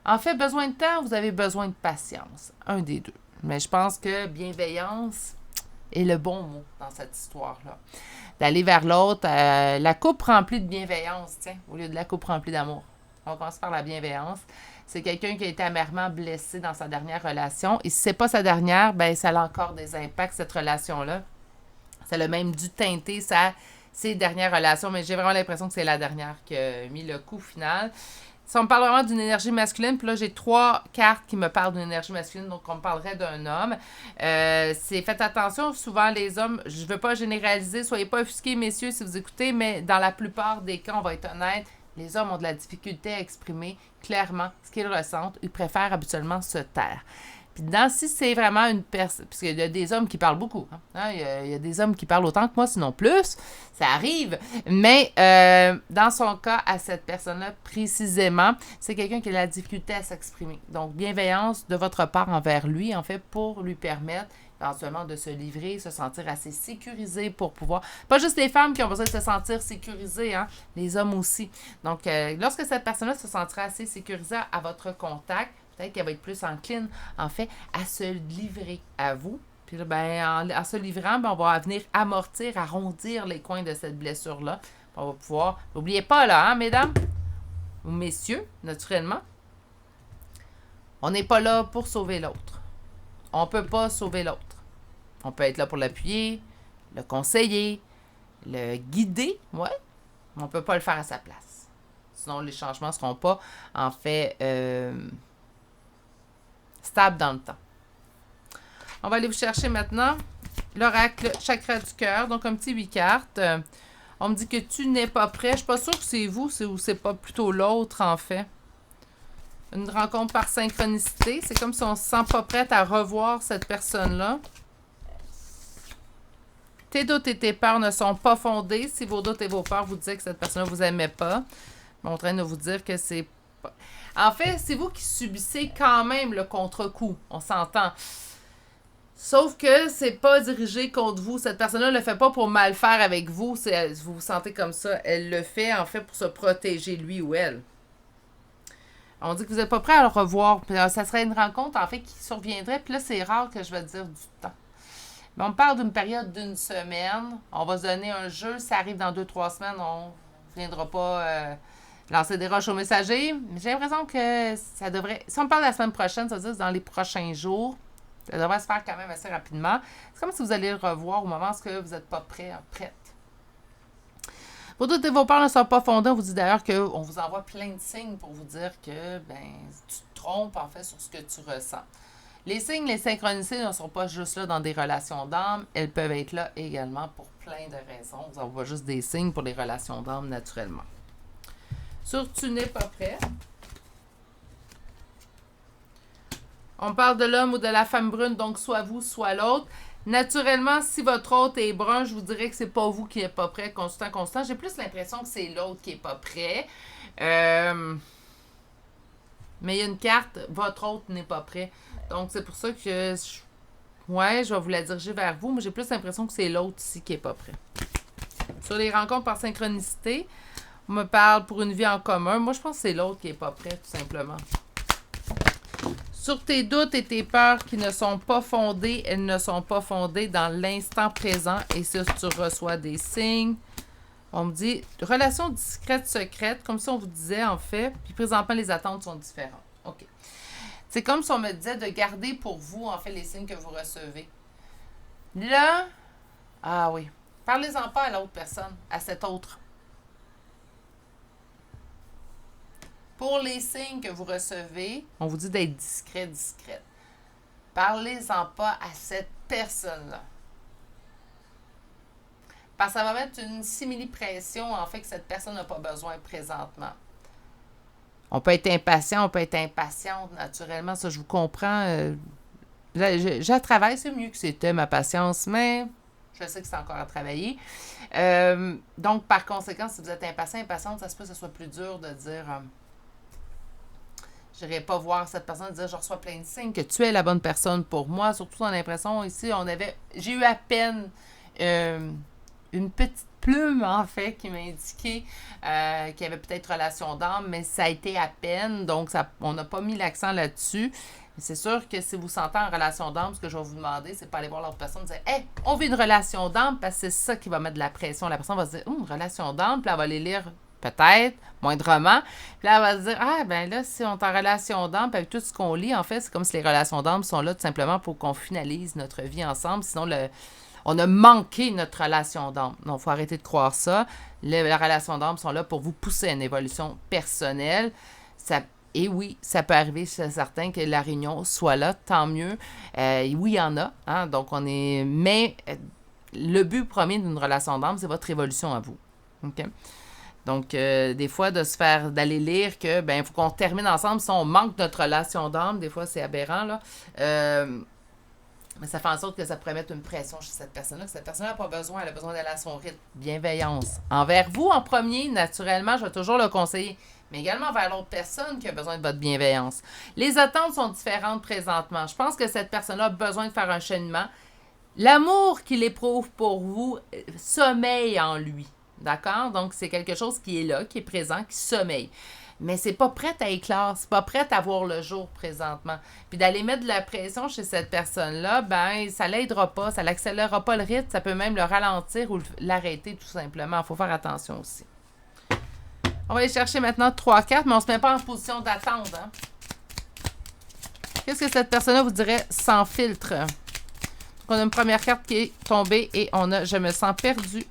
En fait, besoin de temps, vous avez besoin de patience. Un des deux. Mais je pense que bienveillance est le bon mot dans cette histoire-là. D'aller vers l'autre, la coupe remplie de bienveillance, tiens, au lieu de la coupe remplie d'amour. On commence par la bienveillance. C'est quelqu'un qui a été amèrement blessé dans sa dernière relation. Et si c'est pas sa dernière, ben ça a encore des impacts, cette relation-là. Ça a même dû teinter ses dernières relations, mais j'ai vraiment l'impression que c'est la dernière qui a mis le coup final. Si on me parle vraiment d'une énergie masculine, puis là, j'ai 3 cartes qui me parlent d'une énergie masculine, donc on me parlerait d'un homme. Faites attention, souvent les hommes, je ne veux pas généraliser, soyez pas offusqués, messieurs, si vous écoutez, mais dans la plupart des cas, on va être honnête, les hommes ont de la difficulté à exprimer clairement ce qu'ils ressentent. Ils préfèrent habituellement se taire. Puis si c'est vraiment une personne... Parce qu'il y a des hommes qui parlent beaucoup. Hein? Il y a des hommes qui parlent autant que moi, sinon plus. Ça arrive. Mais dans son cas, à cette personne-là, précisément, c'est quelqu'un qui a de la difficulté à s'exprimer. Donc, bienveillance de votre part envers lui, en fait, pour lui permettre éventuellement de se livrer, se sentir assez sécurisé pour pouvoir... Pas juste les femmes qui ont besoin de se sentir sécurisées, hein? Les hommes aussi. Donc, lorsque cette personne-là se sentira assez sécurisée à votre contact, peut-être qu'elle va être plus encline, en fait, à se livrer à vous. Puis là, ben, en se livrant, ben, on va venir amortir, arrondir les coins de cette blessure-là. On va pouvoir... N'oubliez pas, là, hein, mesdames? ou messieurs, naturellement, on n'est pas là pour sauver l'autre. On ne peut pas sauver l'autre. On peut être là pour l'appuyer, le conseiller, le guider, ouais. On ne peut pas le faire à sa place. Sinon, les changements ne seront pas, en fait, stables dans le temps. On va aller vous chercher maintenant l'oracle chakra du cœur, donc un petit 8 cartes. On me dit que tu n'es pas prêt. Je ne suis pas sûre que c'est vous ou c'est pas plutôt l'autre, en fait. Une rencontre par synchronicité. C'est comme si on ne se sent pas prête à revoir cette personne-là. Tes doutes et tes peurs ne sont pas fondés. Si vos doutes et vos peurs vous disaient que cette personne-là ne vous aimait pas, on est en train de vous dire que c'est pas... En fait, c'est vous qui subissez quand même le contre-coup. On s'entend. Sauf que c'est pas dirigé contre vous. Cette personne-là ne le fait pas pour mal faire avec vous. Vous vous sentez comme ça. Elle le fait, en fait, pour se protéger, lui ou elle. On dit que vous n'êtes pas prêt à le revoir. Puis, ça serait une rencontre, en fait, qui surviendrait. Puis là, c'est rare que je vais dire du temps. Mais on parle d'une période d'une semaine. On va se donner un jeu. Ça arrive dans 2-3 semaines. On ne viendra pas lancer des roches aux messagers. Mais j'ai l'impression que ça devrait... Si on parle de la semaine prochaine, ça veut dire dans les prochains jours. Ça devrait se faire quand même assez rapidement. C'est comme si vous allez le revoir au moment où vous n'êtes pas prête. Vos doutes et vos peurs ne sont pas fondés. On vous dit d'ailleurs qu'on vous envoie plein de signes pour vous dire que tu te trompes en fait sur ce que tu ressens. Les signes, les synchronicités ne sont pas juste là dans des relations d'âme. Elles peuvent être là également pour plein de raisons. On vous envoie juste des signes pour les relations d'âme naturellement. Sur tu n'es pas prêt. On parle de l'homme ou de la femme brune, donc soit vous, soit l'autre. Naturellement, si votre autre est brun, je vous dirais que c'est pas vous qui n'êtes pas prêt, constant. J'ai plus l'impression que c'est l'autre qui n'est pas prêt. Mais il y a une carte, votre autre n'est pas prêt. Donc, c'est pour ça que je vais vous la diriger vers vous, mais j'ai plus l'impression que c'est l'autre ici qui n'est pas prêt. Sur les rencontres par synchronicité, on me parle pour une vie en commun. Moi, je pense que c'est l'autre qui n'est pas prêt, tout simplement. Sur tes doutes et tes peurs qui ne sont pas fondées, elles ne sont pas fondées dans l'instant présent. Et si tu reçois des signes, on me dit relation discrète, secrète, comme si on vous disait en fait, puis présentement les attentes sont différentes. OK. C'est comme si on me disait de garder pour vous en fait les signes que vous recevez. Là, ah oui, parlez-en pas à l'autre personne, à cette autre. Pour les signes que vous recevez, on vous dit d'être discrète. Parlez-en pas à cette personne-là. Parce que ça va mettre une simili-pression, en fait, que cette personne n'a pas besoin présentement. On peut être impatient, on peut être impatiente, naturellement. Ça, je vous comprends. Je travaille, c'est mieux que c'était ma patience, mais je sais que c'est encore à travailler. Donc, par conséquent, si vous êtes impatient, impatiente, ça se peut que ce soit plus dur de dire... je n'irai pas voir cette personne et dire je reçois plein de signes que tu es la bonne personne pour moi. Surtout dans l'impression ici, j'ai eu à peine une petite plume en fait qui m'a indiqué qu'il y avait peut-être relation d'âme, mais ça a été à peine, donc on n'a pas mis l'accent là-dessus. Mais c'est sûr que si vous sentez en relation d'âme, ce que je vais vous demander, c'est pas aller voir l'autre personne et dire hey, on vit une relation d'âme, parce que c'est ça qui va mettre de la pression. La personne va se dire une relation d'âme, puis elle va aller lire. Peut-être, moindrement. Puis là, elle va se dire, ah, ben là, si on est en relation d'âme, puis avec tout ce qu'on lit, en fait, c'est comme si les relations d'âme sont là tout simplement pour qu'on finalise notre vie ensemble. Sinon, on a manqué notre relation d'âme. Donc, il faut arrêter de croire ça. Les relations d'âme sont là pour vous pousser à une évolution personnelle. Et oui, ça peut arriver, c'est certain, que la réunion soit là, tant mieux. Oui, il y en a. Hein, donc, mais le but premier d'une relation d'âme, c'est votre évolution à vous. OK? Donc, des fois, d'aller lire que, il faut qu'on termine ensemble. Si on manque notre relation d'âme, des fois, c'est aberrant, là. Mais ça fait en sorte que ça pourrait mettre une pression chez cette personne-là, que cette personne-là n'a pas besoin, elle a besoin d'aller à son rythme. Bienveillance. Envers vous, en premier, naturellement, je vais toujours le conseiller, mais également vers l'autre personne qui a besoin de votre bienveillance. Les attentes sont différentes présentement. Je pense que cette personne-là a besoin de faire un cheminement. L'amour qu'il éprouve pour vous sommeille en lui. D'accord? Donc, c'est quelque chose qui est là, qui est présent, qui sommeille. Mais c'est pas prêt à éclore, c'est pas prêt à voir le jour présentement. Puis d'aller mettre de la pression chez cette personne-là, ça l'aidera pas, ça l'accélérera pas le rythme, ça peut même le ralentir ou l'arrêter tout simplement. Il faut faire attention aussi. On va aller chercher maintenant 3 cartes, mais on ne se met pas en position d'attente. Hein? Qu'est-ce que cette personne-là vous dirait sans filtre? Donc, on a une première carte qui est tombée et on a « Je me sens perdu ».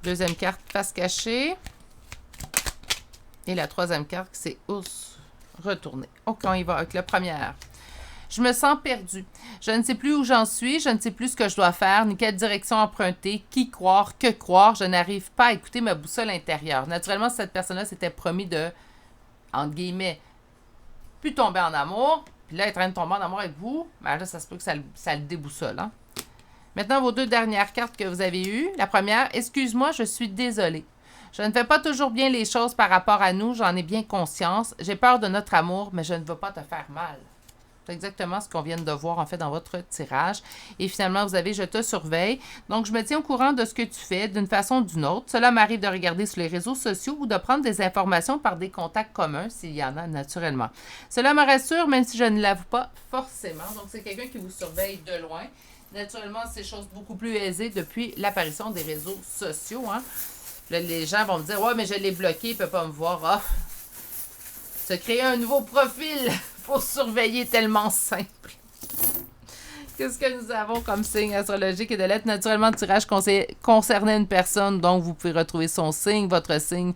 Deuxième carte, face cachée. Et la troisième carte, c'est « Ours retourné ». OK, on y va avec la première. Je me sens perdu. Je ne sais plus où j'en suis, je ne sais plus ce que je dois faire, ni quelle direction emprunter, qui croire, que croire. Je n'arrive pas à écouter ma boussole intérieure. Naturellement, cette personne-là s'était promis de, entre guillemets, plus tomber en amour. Puis là, elle est en train de tomber en amour avec vous. Mais là, ça se peut que ça le déboussole. Hein? Maintenant, vos 2 dernières cartes que vous avez eues. La première, excuse-moi, je suis désolée. Je ne fais pas toujours bien les choses par rapport à nous, j'en ai bien conscience. J'ai peur de notre amour, mais je ne veux pas te faire mal. C'est exactement ce qu'on vient de voir, en fait, dans votre tirage. Et finalement, vous avez « Je te surveille ». Donc, je me tiens au courant de ce que tu fais d'une façon ou d'une autre. Cela m'arrive de regarder sur les réseaux sociaux ou de prendre des informations par des contacts communs, s'il y en a naturellement. Cela me rassure, même si je ne l'avoue pas forcément. Donc, c'est quelqu'un qui vous surveille de loin. Naturellement, c'est chose beaucoup plus aisée depuis l'apparition des réseaux sociaux. Hein. Là, les gens vont me dire « Ouais, mais je l'ai bloqué, il ne peut pas me voir. Ah, se créer un nouveau profil pour surveiller tellement simple. » Qu'est-ce que nous avons comme signe astrologique et de lettres? Naturellement, le tirage concernait une personne, donc vous pouvez retrouver son signe, votre signe.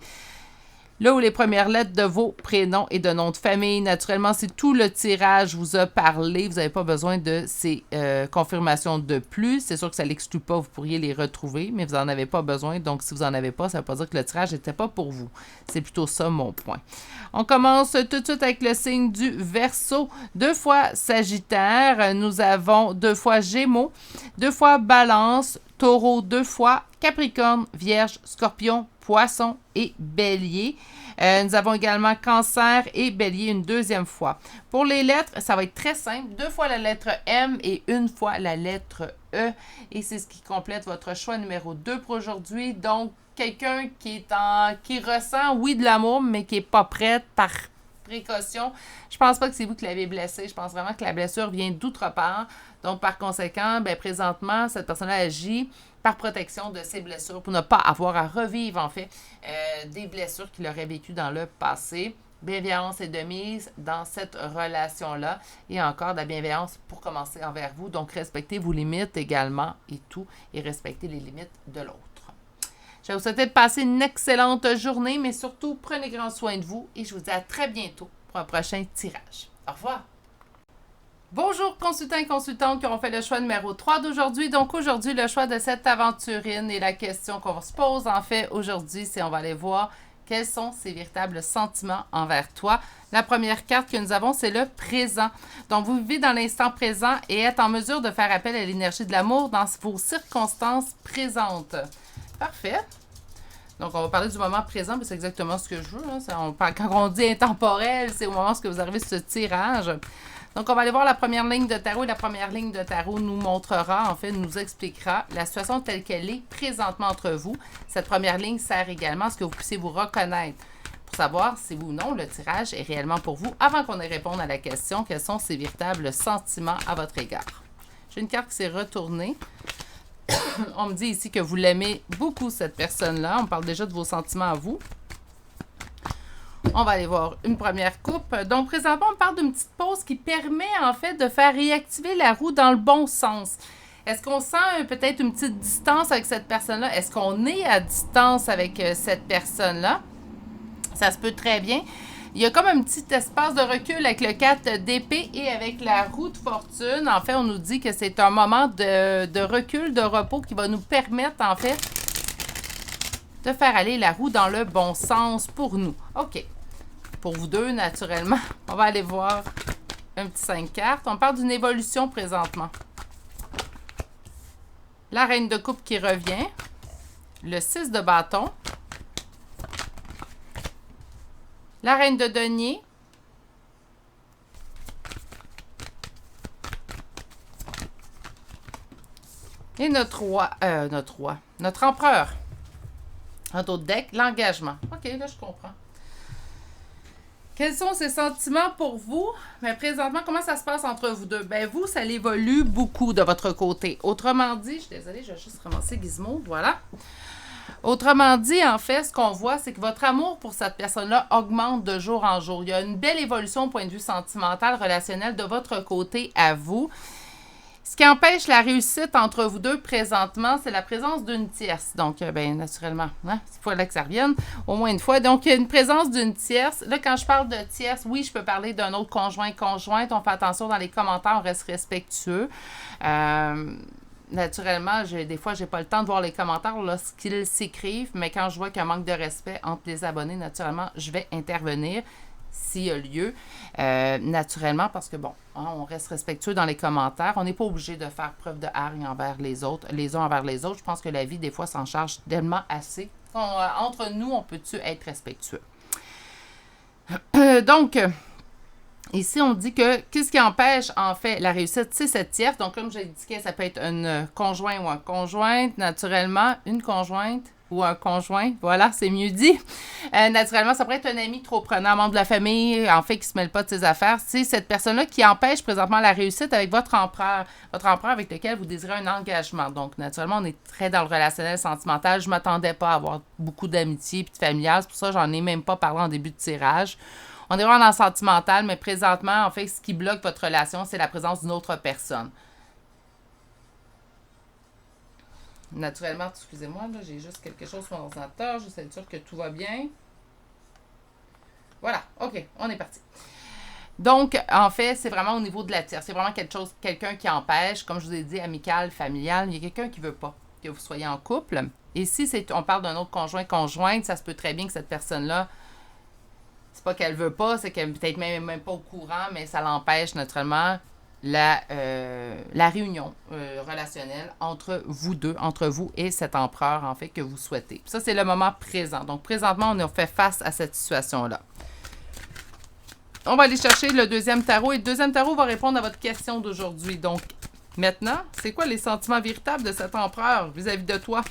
Là où les premières lettres de vos prénoms et de noms de famille. Naturellement, si tout le tirage vous a parlé, vous n'avez pas besoin de ces confirmations de plus. C'est sûr que ça ne l'exclut pas, vous pourriez les retrouver, mais vous n'en avez pas besoin. Donc, si vous n'en avez pas, ça ne veut pas dire que le tirage n'était pas pour vous. C'est plutôt ça mon point. On commence tout de suite avec le signe du Verseau. 2 fois Sagittaire, nous avons 2 fois Gémeaux, 2 fois Balance, Taureau 2 fois, Capricorne, Vierge, Scorpion, Poisson et Bélier. Nous avons également Cancer et Bélier une 2e fois. Pour les lettres, ça va être très simple. 2 fois la lettre M et 1 fois la lettre E. Et c'est ce qui complète votre choix numéro 2 pour aujourd'hui. Donc, quelqu'un qui ressent, oui, de l'amour, mais qui n'est pas prête par précaution. Je pense pas que c'est vous qui l'avez blessé. Je pense vraiment que la blessure vient d'autre part. Donc, par conséquent, présentement, cette personne-là agit par protection de ses blessures pour ne pas avoir à revivre, en fait, des blessures qu'il aurait vécues dans le passé. Bienveillance est de mise dans cette relation-là et encore de la bienveillance pour commencer envers vous. Donc, respectez vos limites également et tout et respectez les limites de l'autre. Je vais vous souhaiter de passer une excellente journée, mais surtout, prenez grand soin de vous et je vous dis à très bientôt pour un prochain tirage. Au revoir! Bonjour consultants et consultantes qui ont fait le choix numéro 3 d'aujourd'hui. Donc aujourd'hui, le choix de cette aventurine et la question qu'on se pose en fait aujourd'hui, c'est on va aller voir quels sont ses véritables sentiments envers toi. La première carte que nous avons, c'est le présent. Donc vous vivez dans l'instant présent et êtes en mesure de faire appel à l'énergie de l'amour dans vos circonstances présentes. Parfait. Donc, on va parler du moment présent, mais c'est exactement ce que je veux. Hein. Quand on dit intemporel, c'est au moment où vous arrivez sur ce tirage. Donc, on va aller voir la première ligne de tarot. Et la première ligne de tarot nous montrera, en fait, nous expliquera la situation telle qu'elle est présentement entre vous. Cette première ligne sert également à ce que vous puissiez vous reconnaître pour savoir si oui ou non le tirage est réellement pour vous. Avant qu'on ait répondu à la question, quels sont ces véritables sentiments à votre égard? J'ai une carte qui s'est retournée. On me dit ici que vous l'aimez beaucoup, cette personne-là. On parle déjà de vos sentiments à vous. On va aller voir une première coupe. Donc, présentement, on parle d'une petite pause qui permet, en fait, de faire réactiver la roue dans le bon sens. Est-ce qu'on sent peut-être une petite distance avec cette personne-là? Est-ce qu'on est à distance avec cette personne-là? Ça se peut très bien. Il y a comme un petit espace de recul avec le 4 d'épée et avec la roue de fortune. En fait, on nous dit que c'est un moment de recul, de repos qui va nous permettre, en fait, de faire aller la roue dans le bon sens pour nous. OK. Pour vous deux, naturellement, on va aller voir un petit 5 cartes. On parle d'une évolution présentement. La reine de coupe qui revient. Le 6 de bâton. La reine de denier. Et notre empereur. Un autre deck, l'engagement. OK, là, je comprends. Quels sont ces sentiments pour vous? Mais présentement, comment ça se passe entre vous deux? Vous, ça évolue beaucoup de votre côté. Autrement dit, je suis désolée, je vais juste ramasser Gizmo, voilà. Autrement dit, en fait, ce qu'on voit, c'est que votre amour pour cette personne-là augmente de jour en jour. Il y a une belle évolution au point de vue sentimental, relationnel de votre côté à vous. Ce qui empêche la réussite entre vous deux présentement, c'est la présence d'une tierce. Donc, bien, naturellement, hein, il faut que ça revienne au moins une fois. Donc, il y a une présence d'une tierce. Là, quand je parle de tierce, oui, je peux parler d'un autre conjointe. On fait attention dans les commentaires, on reste respectueux. Naturellement, des fois, j'ai pas le temps de voir les commentaires lorsqu'ils s'écrivent, mais quand je vois qu'il y a un manque de respect entre les abonnés, naturellement, je vais intervenir s'il y a lieu, naturellement, parce que, bon, hein, on reste respectueux dans les commentaires. On n'est pas obligé de faire preuve de hargne envers les autres, les uns envers les autres. Je pense que la vie, des fois, s'en charge tellement assez. Entre nous, on peut-tu être respectueux? Donc, ici, on dit que qu'est-ce qui empêche, en fait, la réussite, c'est cette tierce. Donc, comme j'ai indiqué, ça peut être une conjointe ou un conjointe. Naturellement, une conjointe ou un conjoint, voilà, c'est mieux dit. Naturellement, ça pourrait être un ami trop prenant, membre de la famille, en fait, qui ne se mêle pas de ses affaires. C'est cette personne-là qui empêche présentement la réussite avec votre empereur avec lequel vous désirez un engagement. Donc, naturellement, on est très dans le relationnel sentimental. Je ne m'attendais pas à avoir beaucoup d'amitié et de familial. C'est pour ça que j'en ai même pas parlé en début de tirage. On est vraiment dans le sentimental, mais présentement, en fait, ce qui bloque votre relation, c'est la présence d'une autre personne. Naturellement, excusez-moi, là, j'ai juste quelque chose sur mon ordinateur. Je suis sûre que tout va bien. Voilà, OK, on est parti. Donc, en fait, c'est vraiment au niveau de la tierce. C'est vraiment quelqu'un qui empêche, comme je vous ai dit, amical, familial. Il y a quelqu'un qui ne veut pas que vous soyez en couple. Et si on parle d'un autre conjointe, ça se peut très bien que cette personne-là, c'est pas qu'elle veut pas, c'est qu'elle n'est peut-être même pas au courant, mais ça l'empêche naturellement la réunion relationnelle entre vous deux, entre vous et cet empereur, en fait, que vous souhaitez. Puis ça, c'est le moment présent. Donc, présentement, on a fait face à cette situation-là. On va aller chercher le deuxième tarot. Et le deuxième tarot va répondre à votre question d'aujourd'hui. Donc, maintenant, c'est quoi les sentiments véritables de cet empereur vis-à-vis de toi?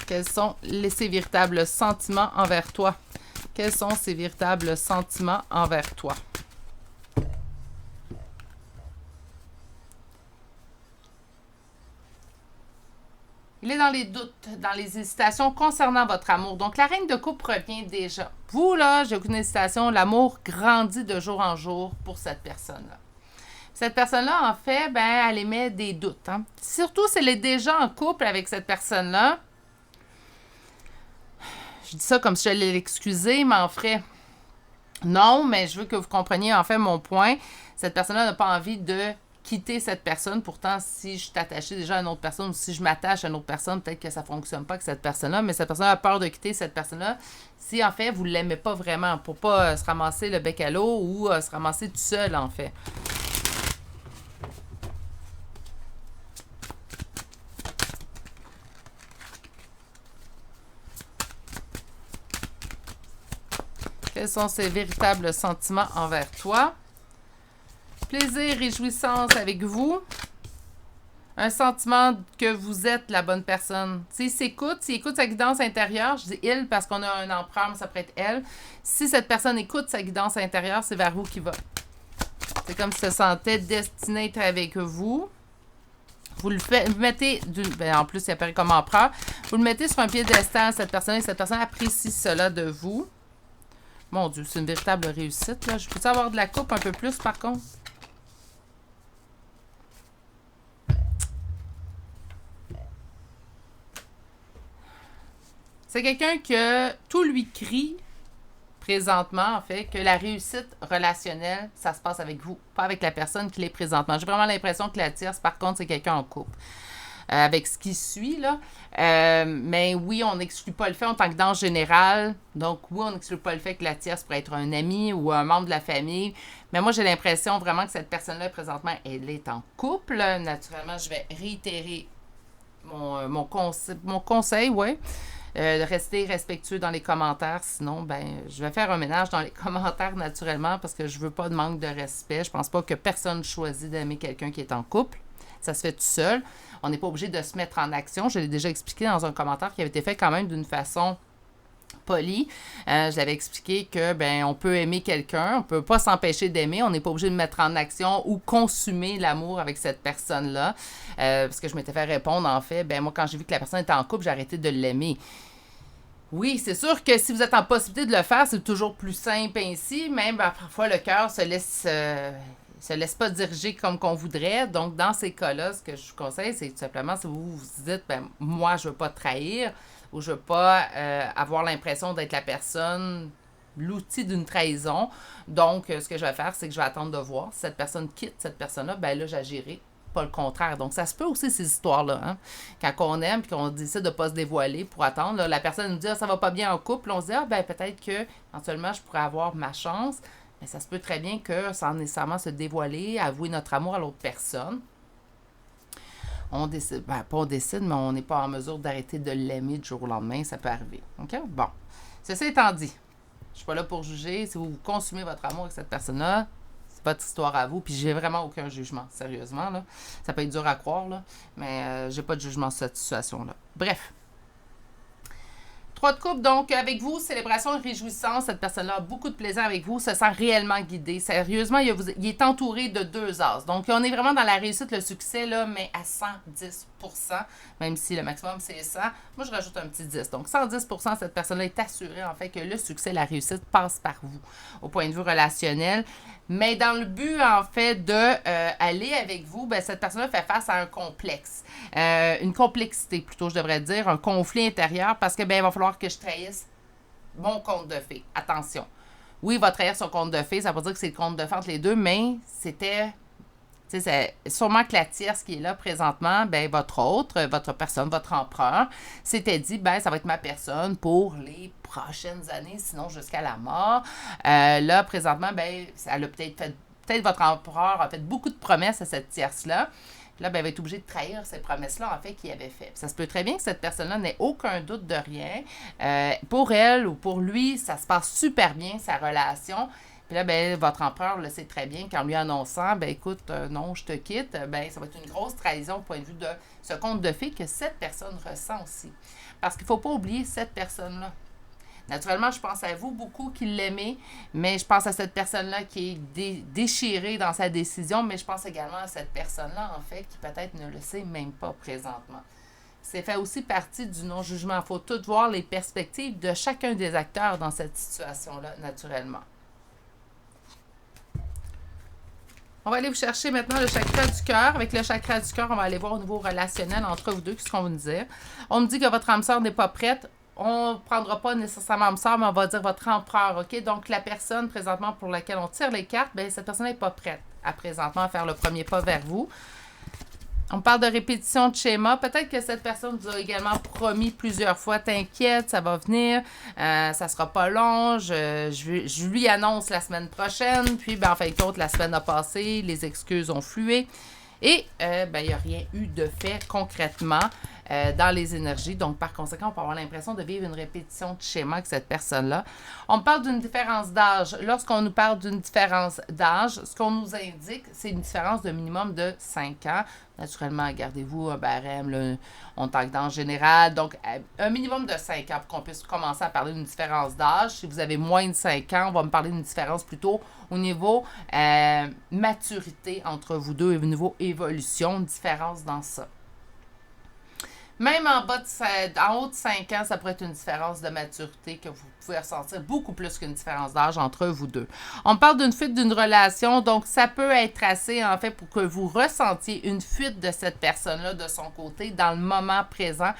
Quels sont ses véritables sentiments envers toi? Quels sont ses véritables sentiments envers toi? Il est dans les doutes, dans les hésitations concernant votre amour. Donc, la reine de coupe revient déjà. Vous, là, j'ai aucune hésitation, l'amour grandit de jour en jour pour cette personne-là. Cette personne-là, en fait, elle émet des doutes. Hein. Surtout si elle est déjà en couple avec cette personne-là. Je dis ça comme si j'allais l'excuser, mais en fait, non, mais je veux que vous compreniez, en fait, mon point. Cette personne-là n'a pas envie de quitter cette personne. Pourtant, si je suis attachée déjà à une autre personne ou si je m'attache à une autre personne, peut-être que ça ne fonctionne pas avec cette personne-là, mais cette personne a peur de quitter cette personne-là si, en fait, vous ne l'aimez pas vraiment pour ne pas se ramasser le bec à l'eau ou se ramasser tout seul, en fait. Quels sont ses véritables sentiments envers toi? Plaisir, réjouissance avec vous. Un sentiment que vous êtes la bonne personne. S'il écoute sa guidance intérieure, je dis il parce qu'on a un empereur, mais ça pourrait être elle. Si cette personne écoute sa guidance intérieure, c'est vers vous qu'il va. C'est comme si se sentait destiné à être avec vous. Vous le mettez, en plus il apparaît comme empereur, vous le mettez sur un piédestal, cette personne, et cette personne apprécie cela de vous. Mon Dieu, c'est une véritable réussite, là. Je peux avoir de la coupe un peu plus, par contre? C'est quelqu'un que tout lui crie présentement, en fait, que la réussite relationnelle, ça se passe avec vous, pas avec la personne qui l'est présentement. J'ai vraiment l'impression que la tierce, par contre, c'est quelqu'un en couple. Avec ce qui suit, là. Mais oui, on n'exclut pas le fait en tant que danse générale. Donc, oui, on n'exclut pas le fait que la tierce pourrait être un ami ou un membre de la famille. Mais moi, j'ai l'impression vraiment que cette personne-là, présentement, elle est en couple. Naturellement, je vais réitérer mon conseil, ouais. De rester respectueux dans les commentaires. Sinon, je vais faire un ménage dans les commentaires naturellement parce que je veux pas de manque de respect. Je pense pas que personne choisit d'aimer quelqu'un qui est en couple. Ça se fait tout seul. On n'est pas obligé de se mettre en action. Je l'ai déjà expliqué dans un commentaire qui avait été fait quand même d'une façon poli. Je l'avais expliqué que on peut aimer quelqu'un, on peut pas s'empêcher d'aimer, on n'est pas obligé de mettre en action ou consumer l'amour avec cette personne-là. Parce que je m'étais fait répondre, en fait, moi, quand j'ai vu que la personne était en couple, j'ai arrêté de l'aimer. Oui, c'est sûr que si vous êtes en possibilité de le faire, c'est toujours plus simple ainsi. Même parfois, le cœur se laisse pas diriger comme qu'on voudrait. Donc, dans ces cas-là, ce que je vous conseille, c'est tout simplement, si vous vous dites, moi, je veux pas trahir ou je veux pas avoir l'impression d'être la personne, l'outil d'une trahison. Donc, ce que je vais faire, c'est que je vais attendre de voir. Si cette personne quitte cette personne-là, là, j'agirai. Pas le contraire. Donc, ça se peut aussi, ces histoires-là. Hein? Quand on aime et qu'on décide de ne pas se dévoiler pour attendre, là, la personne nous dit ça va pas bien en couple, on se dit peut-être que éventuellement je pourrais avoir ma chance. Mais ça se peut très bien que, sans nécessairement se dévoiler, avouer notre amour à l'autre personne, on décide, pas on décide, mais on n'est pas en mesure d'arrêter de l'aimer du jour au lendemain. Ça peut arriver. OK? Bon. Ceci étant dit, je ne suis pas là pour juger. Si vous consumez votre amour avec cette personne-là, votre histoire à vous, puis j'ai vraiment aucun jugement, sérieusement, là. Ça peut être dur à croire, là, mais j'ai pas de jugement sur cette situation-là. Bref. 3 de coupe, donc, avec vous, célébration et réjouissance. Cette personne-là a beaucoup de plaisir avec vous, se sent réellement guidée. Sérieusement, il est entouré de 2 as. Donc, on est vraiment dans la réussite, le succès, là, mais à 110%, même si le maximum, c'est 100. Moi, je rajoute un petit 10. Donc, 110%, cette personne-là est assurée, en fait, que le succès, la réussite passe par vous, au point de vue relationnel. Mais dans le but, en fait, de aller avec vous, cette personne-là fait face à un complexe. Une complexité, plutôt, je devrais dire, un conflit intérieur, parce que, il va falloir que je trahisse mon conte de fées. Attention. Oui, il va trahir son conte de fées, ça veut pas dire que c'est le conte de fées entre les deux, mais c'était... Tu sais, c'est sûrement que la tierce qui est là présentement, votre personne, votre empereur, s'était dit, ça va être ma personne pour les prochaines années, sinon jusqu'à la mort. Là, présentement, elle a peut-être votre empereur a fait beaucoup de promesses à cette tierce-là. Là, elle va être obligée de trahir ces promesses-là, en fait, qu'il avait fait. Puis ça se peut très bien que cette personne-là n'ait aucun doute de rien. Pour elle ou pour lui, ça se passe super bien, sa relation. Puis là, votre empereur le sait très bien qu'en lui annonçant, écoute, non, je te quitte, ça va être une grosse trahison au point de vue de ce conte de fées que cette personne ressent aussi. Parce qu'il ne faut pas oublier cette personne-là. Naturellement, je pense à vous beaucoup qui l'aimez, mais je pense à cette personne-là qui est déchirée dans sa décision, mais je pense également à cette personne-là, en fait, qui peut-être ne le sait même pas présentement. C'est fait aussi partie du non-jugement. Il faut tout voir les perspectives de chacun des acteurs dans cette situation-là, naturellement. On va aller vous chercher maintenant le chakra du cœur. Avec le chakra du cœur, on va aller voir au niveau relationnel entre vous deux, qu'est-ce qu'on va nous dire. On me dit que votre âme sœur n'est pas prête. On ne prendra pas nécessairement âme sœur, mais on va dire votre empereur, OK? Donc, la personne présentement pour laquelle on tire les cartes, cette personne n'est pas prête à présentement faire le premier pas vers vous. On parle de répétition de schéma. Peut-être que cette personne vous a également promis plusieurs fois, t'inquiète, ça va venir, ça sera pas long, je lui annonce la semaine prochaine, puis en fin de compte, la semaine a passé, les excuses ont flué. Et il n'y a rien eu de fait concrètement dans les énergies. Donc, par conséquent, on peut avoir l'impression de vivre une répétition de schéma avec cette personne-là. On parle d'une différence d'âge. Lorsqu'on nous parle d'une différence d'âge, ce qu'on nous indique, c'est une différence de minimum de 5 ans. Naturellement, gardez-vous un barème, là, on parle d'âge général. Donc, un minimum de 5 ans pour qu'on puisse commencer à parler d'une différence d'âge. Si vous avez moins de 5 ans, on va me parler d'une différence plutôt au niveau maturité entre vous deux et au niveau évolution, une différence dans ça. Même en haut de 5 ans, ça pourrait être une différence de maturité que vous pouvez ressentir beaucoup plus qu'une différence d'âge entre vous deux. On parle d'une fuite d'une relation, donc ça peut être assez, en fait, pour que vous ressentiez une fuite de cette personne-là de son côté dans le moment présent.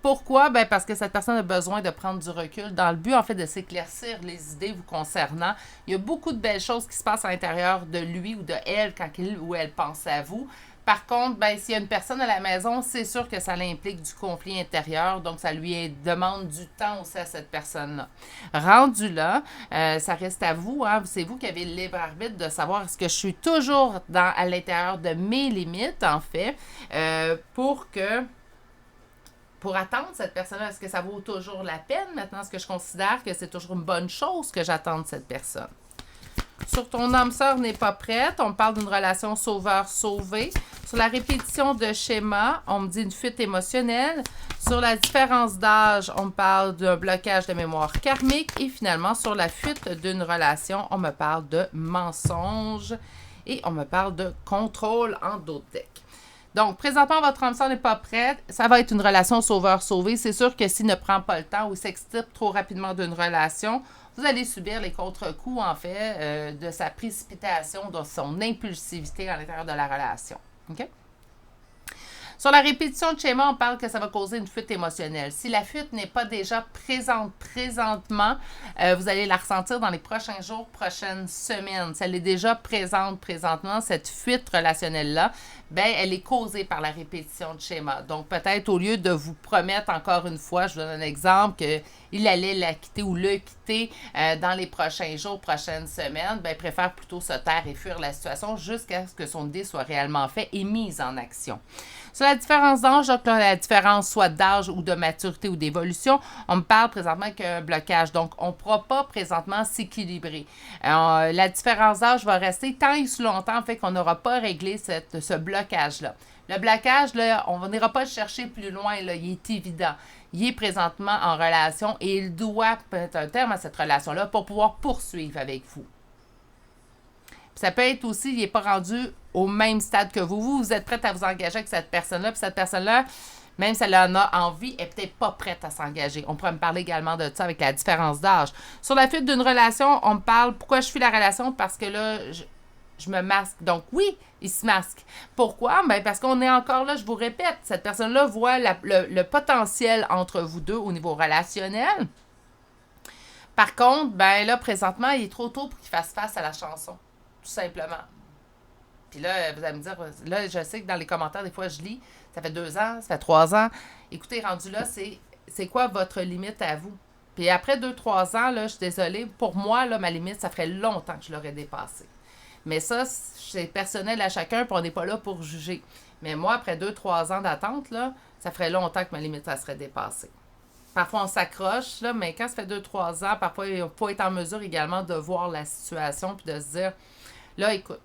Pourquoi? Parce que cette personne a besoin de prendre du recul dans le but, en fait, de s'éclaircir les idées vous concernant. Il y a beaucoup de belles choses qui se passent à l'intérieur de lui ou de elle quand il ou elle pense à vous. Par contre, s'il y a une personne à la maison, c'est sûr que ça l'implique du conflit intérieur, donc ça lui demande du temps aussi à cette personne-là. Rendu là, ça reste à vous, hein, c'est vous qui avez le libre arbitre de savoir est-ce que je suis toujours à l'intérieur de mes limites, en fait, pour attendre cette personne-là. Est-ce que ça vaut toujours la peine maintenant? Est-ce que je considère que c'est toujours une bonne chose que j'attende cette personne? Sur ton âme sœur n'est pas prête, on me parle d'une relation sauveur-sauvé. Sur la répétition de schéma, on me dit une fuite émotionnelle. Sur la différence d'âge, on me parle d'un blocage de mémoire karmique. Et finalement, sur la fuite d'une relation, on me parle de mensonge. Et on me parle de contrôle en d'autres decks. Donc, présentement, votre âme sœur n'est pas prête. Ça va être une relation sauveur-sauvé. C'est sûr que s'il ne prend pas le temps ou s'extirpe trop rapidement d'une relation, vous allez subir les contre-coups, en fait, de sa précipitation, de son impulsivité à l'intérieur de la relation. OK? Sur la répétition de schéma, on parle que ça va causer une fuite émotionnelle. Si la fuite n'est pas déjà présente présentement, vous allez la ressentir dans les prochains jours, prochaines semaines. Si elle est déjà présente présentement, cette fuite relationnelle-là, ben elle est causée par la répétition de schéma. Donc, peut-être au lieu de vous promettre encore une fois, je vous donne un exemple, qu'il allait la quitter ou le quitter dans les prochains jours, prochaines semaines, ben préfère plutôt se taire et fuir la situation jusqu'à ce que son idée soit réellement faite et mise en action. Sur la différence d'âge, donc la différence soit d'âge ou de maturité ou d'évolution, on me parle présentement qu'un blocage. Donc, on ne pourra pas présentement s'équilibrer. La différence d'âge va rester tant et si longtemps, en fait, qu'on n'aura pas réglé ce blocage-là. Le blocage, là, on n'ira pas le chercher plus loin, là, il est évident. Il est présentement en relation et il doit mettre un terme à cette relation-là pour pouvoir poursuivre avec vous. Ça peut être aussi, il n'est pas rendu au même stade que vous. Vous êtes prête à vous engager avec cette personne-là, puis cette personne-là, même si elle en a envie, elle n'est peut-être pas prête à s'engager. On pourrait me parler également de ça avec la différence d'âge. Sur la fuite d'une relation, on me parle, pourquoi je fuis la relation? Parce que là, je me masque. Donc oui, il se masque. Pourquoi? Ben parce qu'on est encore là, je vous répète, cette personne-là voit le potentiel entre vous deux au niveau relationnel. Par contre, ben là, présentement, il est trop tôt pour qu'il fasse face à la chanson. Tout simplement. Puis là, vous allez me dire, là, je sais que dans les commentaires, des fois, je lis, ça fait 2 ans, ça fait 3 ans. Écoutez, rendu là, c'est quoi votre limite à vous? Puis après 2-3 ans, là, je suis désolée, pour moi, là, ma limite, ça ferait longtemps que je l'aurais dépassée. Mais ça, c'est personnel à chacun, puis on n'est pas là pour juger. Mais moi, après 2-3 ans d'attente, là, ça ferait longtemps que ma limite, ça serait dépassée. Parfois, on s'accroche, là, mais quand ça fait 2-3 ans, parfois, il faut être en mesure également de voir la situation, puis de se dire, là, écoute,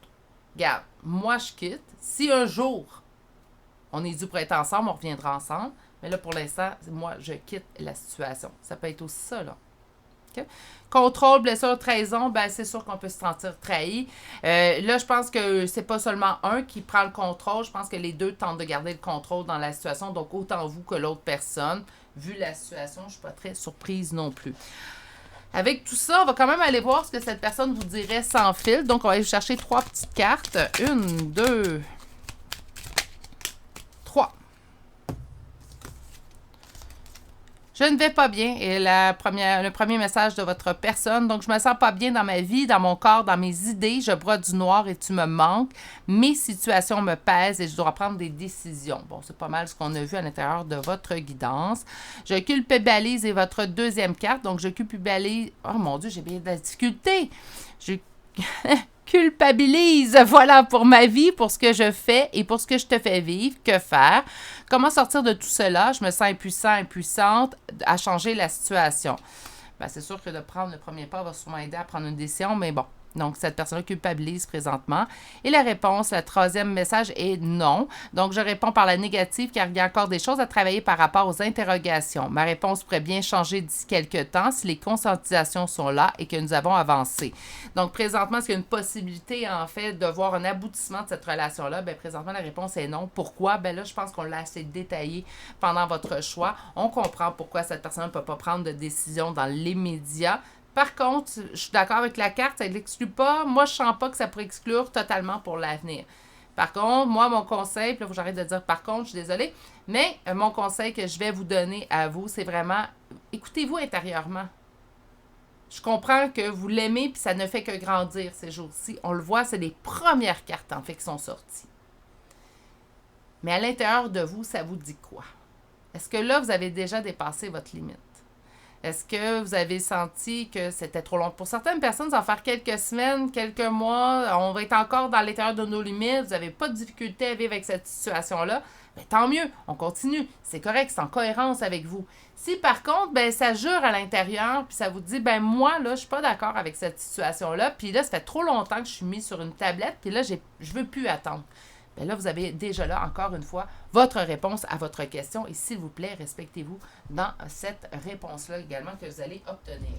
regarde, moi, je quitte. Si un jour, on est dû pour être ensemble, on reviendra ensemble. Mais là, pour l'instant, moi, je quitte la situation. Ça peut être aussi ça, là. Okay? Contrôle, blessure, trahison, ben c'est sûr qu'on peut se sentir trahi. Là, je pense que c'est pas seulement un qui prend le contrôle. Je pense que les deux tentent de garder le contrôle dans la situation. Donc, autant vous que l'autre personne. Vu la situation, je ne suis pas très surprise non plus. Avec tout ça, on va quand même aller voir ce que cette personne vous dirait sans fil. Donc, on va aller chercher 3 petites cartes. 1, 2, 3. Je ne vais pas bien est le premier message de votre personne. Donc, je me sens pas bien dans ma vie, dans mon corps, dans mes idées. Je broie du noir et tu me manques. Mes situations me pèsent et je dois prendre des décisions. Bon, c'est pas mal ce qu'on a vu à l'intérieur de votre guidance. Je culpabilise est votre deuxième carte. Donc, je culpabilise... Oh mon Dieu, j'ai bien de la difficulté. Je culpabilise, voilà, pour ma vie, pour ce que je fais et pour ce que je te fais vivre. Que faire? Comment sortir de tout cela? Je me sens impuissante à changer la situation. Ben, c'est sûr que de prendre le premier pas va sûrement aider à prendre une décision, mais bon. Donc, cette personne-là culpabilise présentement. Et la réponse, le troisième message est non. Donc, je réponds par la négative car il y a encore des choses à travailler par rapport aux interrogations. Ma réponse pourrait bien changer d'ici quelques temps si les conscientisations sont là et que nous avons avancé. Donc, présentement, est-ce qu'il y a une possibilité, en fait, de voir un aboutissement de cette relation-là? Bien, présentement, la réponse est non. Pourquoi? Bien là, je pense qu'on l'a assez détaillé pendant votre choix. On comprend pourquoi cette personne ne peut pas prendre de décision dans l'immédiat. Par contre, je suis d'accord avec la carte, ça ne l'exclut pas. Moi, je ne sens pas que ça pourrait exclure totalement pour l'avenir. Par contre, moi, mon conseil, puis là, faut que j'arrête de dire par contre, je suis désolée, mais mon conseil que je vais vous donner à vous, c'est vraiment, écoutez-vous intérieurement. Je comprends que vous l'aimez, puis ça ne fait que grandir ces jours-ci. On le voit, c'est les premières cartes, en fait, qui sont sorties. Mais à l'intérieur de vous, ça vous dit quoi? Est-ce que là, vous avez déjà dépassé votre limite? Est-ce que vous avez senti que c'était trop long? Pour certaines personnes, ça va faire quelques semaines, quelques mois. On va être encore dans l'intérieur de nos limites. Vous n'avez pas de difficulté à vivre avec cette situation-là. ben, tant mieux, on continue. C'est correct, c'est en cohérence avec vous. Si par contre, ben, ça jure à l'intérieur, puis ça vous dit, ben moi, là, je suis pas d'accord avec cette situation-là, puis là, ça fait trop longtemps que je suis mis sur une tablette, puis là, je veux plus attendre. Bien là, vous avez déjà là, encore une fois, votre réponse à votre question. Et s'il vous plaît, respectez-vous dans cette réponse-là également que vous allez obtenir.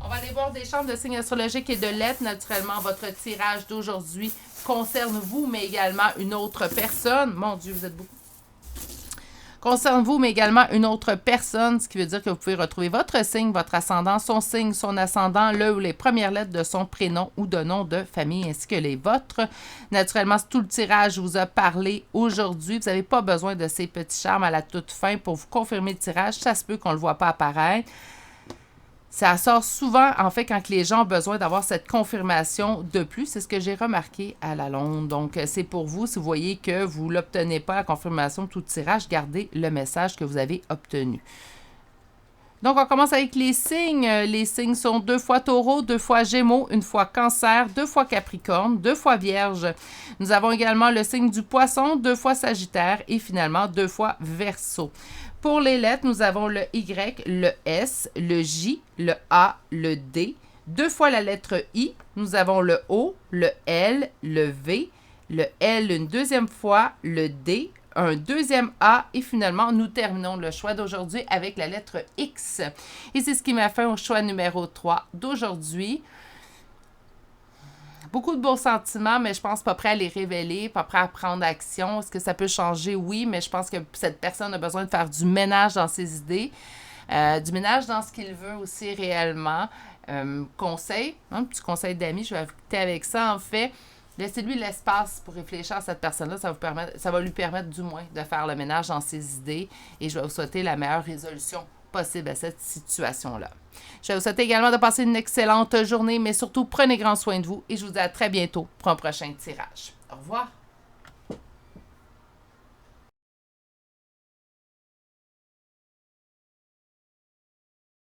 On va aller voir des chambres de signes astrologiques et de lettres. Naturellement, votre tirage d'aujourd'hui concerne vous, mais également une autre personne. Mon Dieu, vous êtes beaucoup. Concerne vous, mais également une autre personne, ce qui veut dire que vous pouvez retrouver votre signe, votre ascendant, son signe, son ascendant, le ou les premières lettres de son prénom ou de nom de famille, ainsi que les vôtres. Naturellement, tout le tirage vous a parlé aujourd'hui. Vous n'avez pas besoin de ces petits charmes à la toute fin pour vous confirmer le tirage. Ça se peut qu'on ne le voit pas apparaître. Ça sort souvent, en fait, quand les gens ont besoin d'avoir cette confirmation de plus. C'est ce que j'ai remarqué à la longue. Donc, c'est pour vous. Si vous voyez que vous ne l'obtenez pas, la confirmation de tout tirage, gardez le message que vous avez obtenu. Donc, on commence avec les signes. Les signes sont 2 fois Taureau, 2 fois Gémeaux, 1 fois Cancer, 2 fois Capricorne, 2 fois Vierge. Nous avons également le signe du Poisson, 2 fois Sagittaire et finalement 2 fois Verseau. Pour les lettres, nous avons le Y, le S, le J, le A, le D. 2 fois la lettre I, nous avons le O, le L, le V, le L une deuxième fois, le D, un deuxième A et finalement, nous terminons le choix d'aujourd'hui avec la lettre X. Et c'est ce qui m'a fait au choix numéro 3 d'aujourd'hui. Beaucoup de beaux sentiments, mais je pense pas prêt à les révéler, pas prêt à prendre action. Est-ce que ça peut changer? Oui, mais je pense que cette personne a besoin de faire du ménage dans ses idées, du ménage dans ce qu'il veut aussi réellement. Conseil, un petit conseil d'amis, je vais ajouter avec ça en fait. Laissez-lui l'espace pour réfléchir à cette personne-là. Ça va lui permettre du moins de faire le ménage dans ses idées et je vais vous souhaiter la meilleure résolution possible à cette situation-là. Je vais vous souhaiter également de passer une excellente journée, mais surtout, prenez grand soin de vous et je vous dis à très bientôt pour un prochain tirage. Au revoir!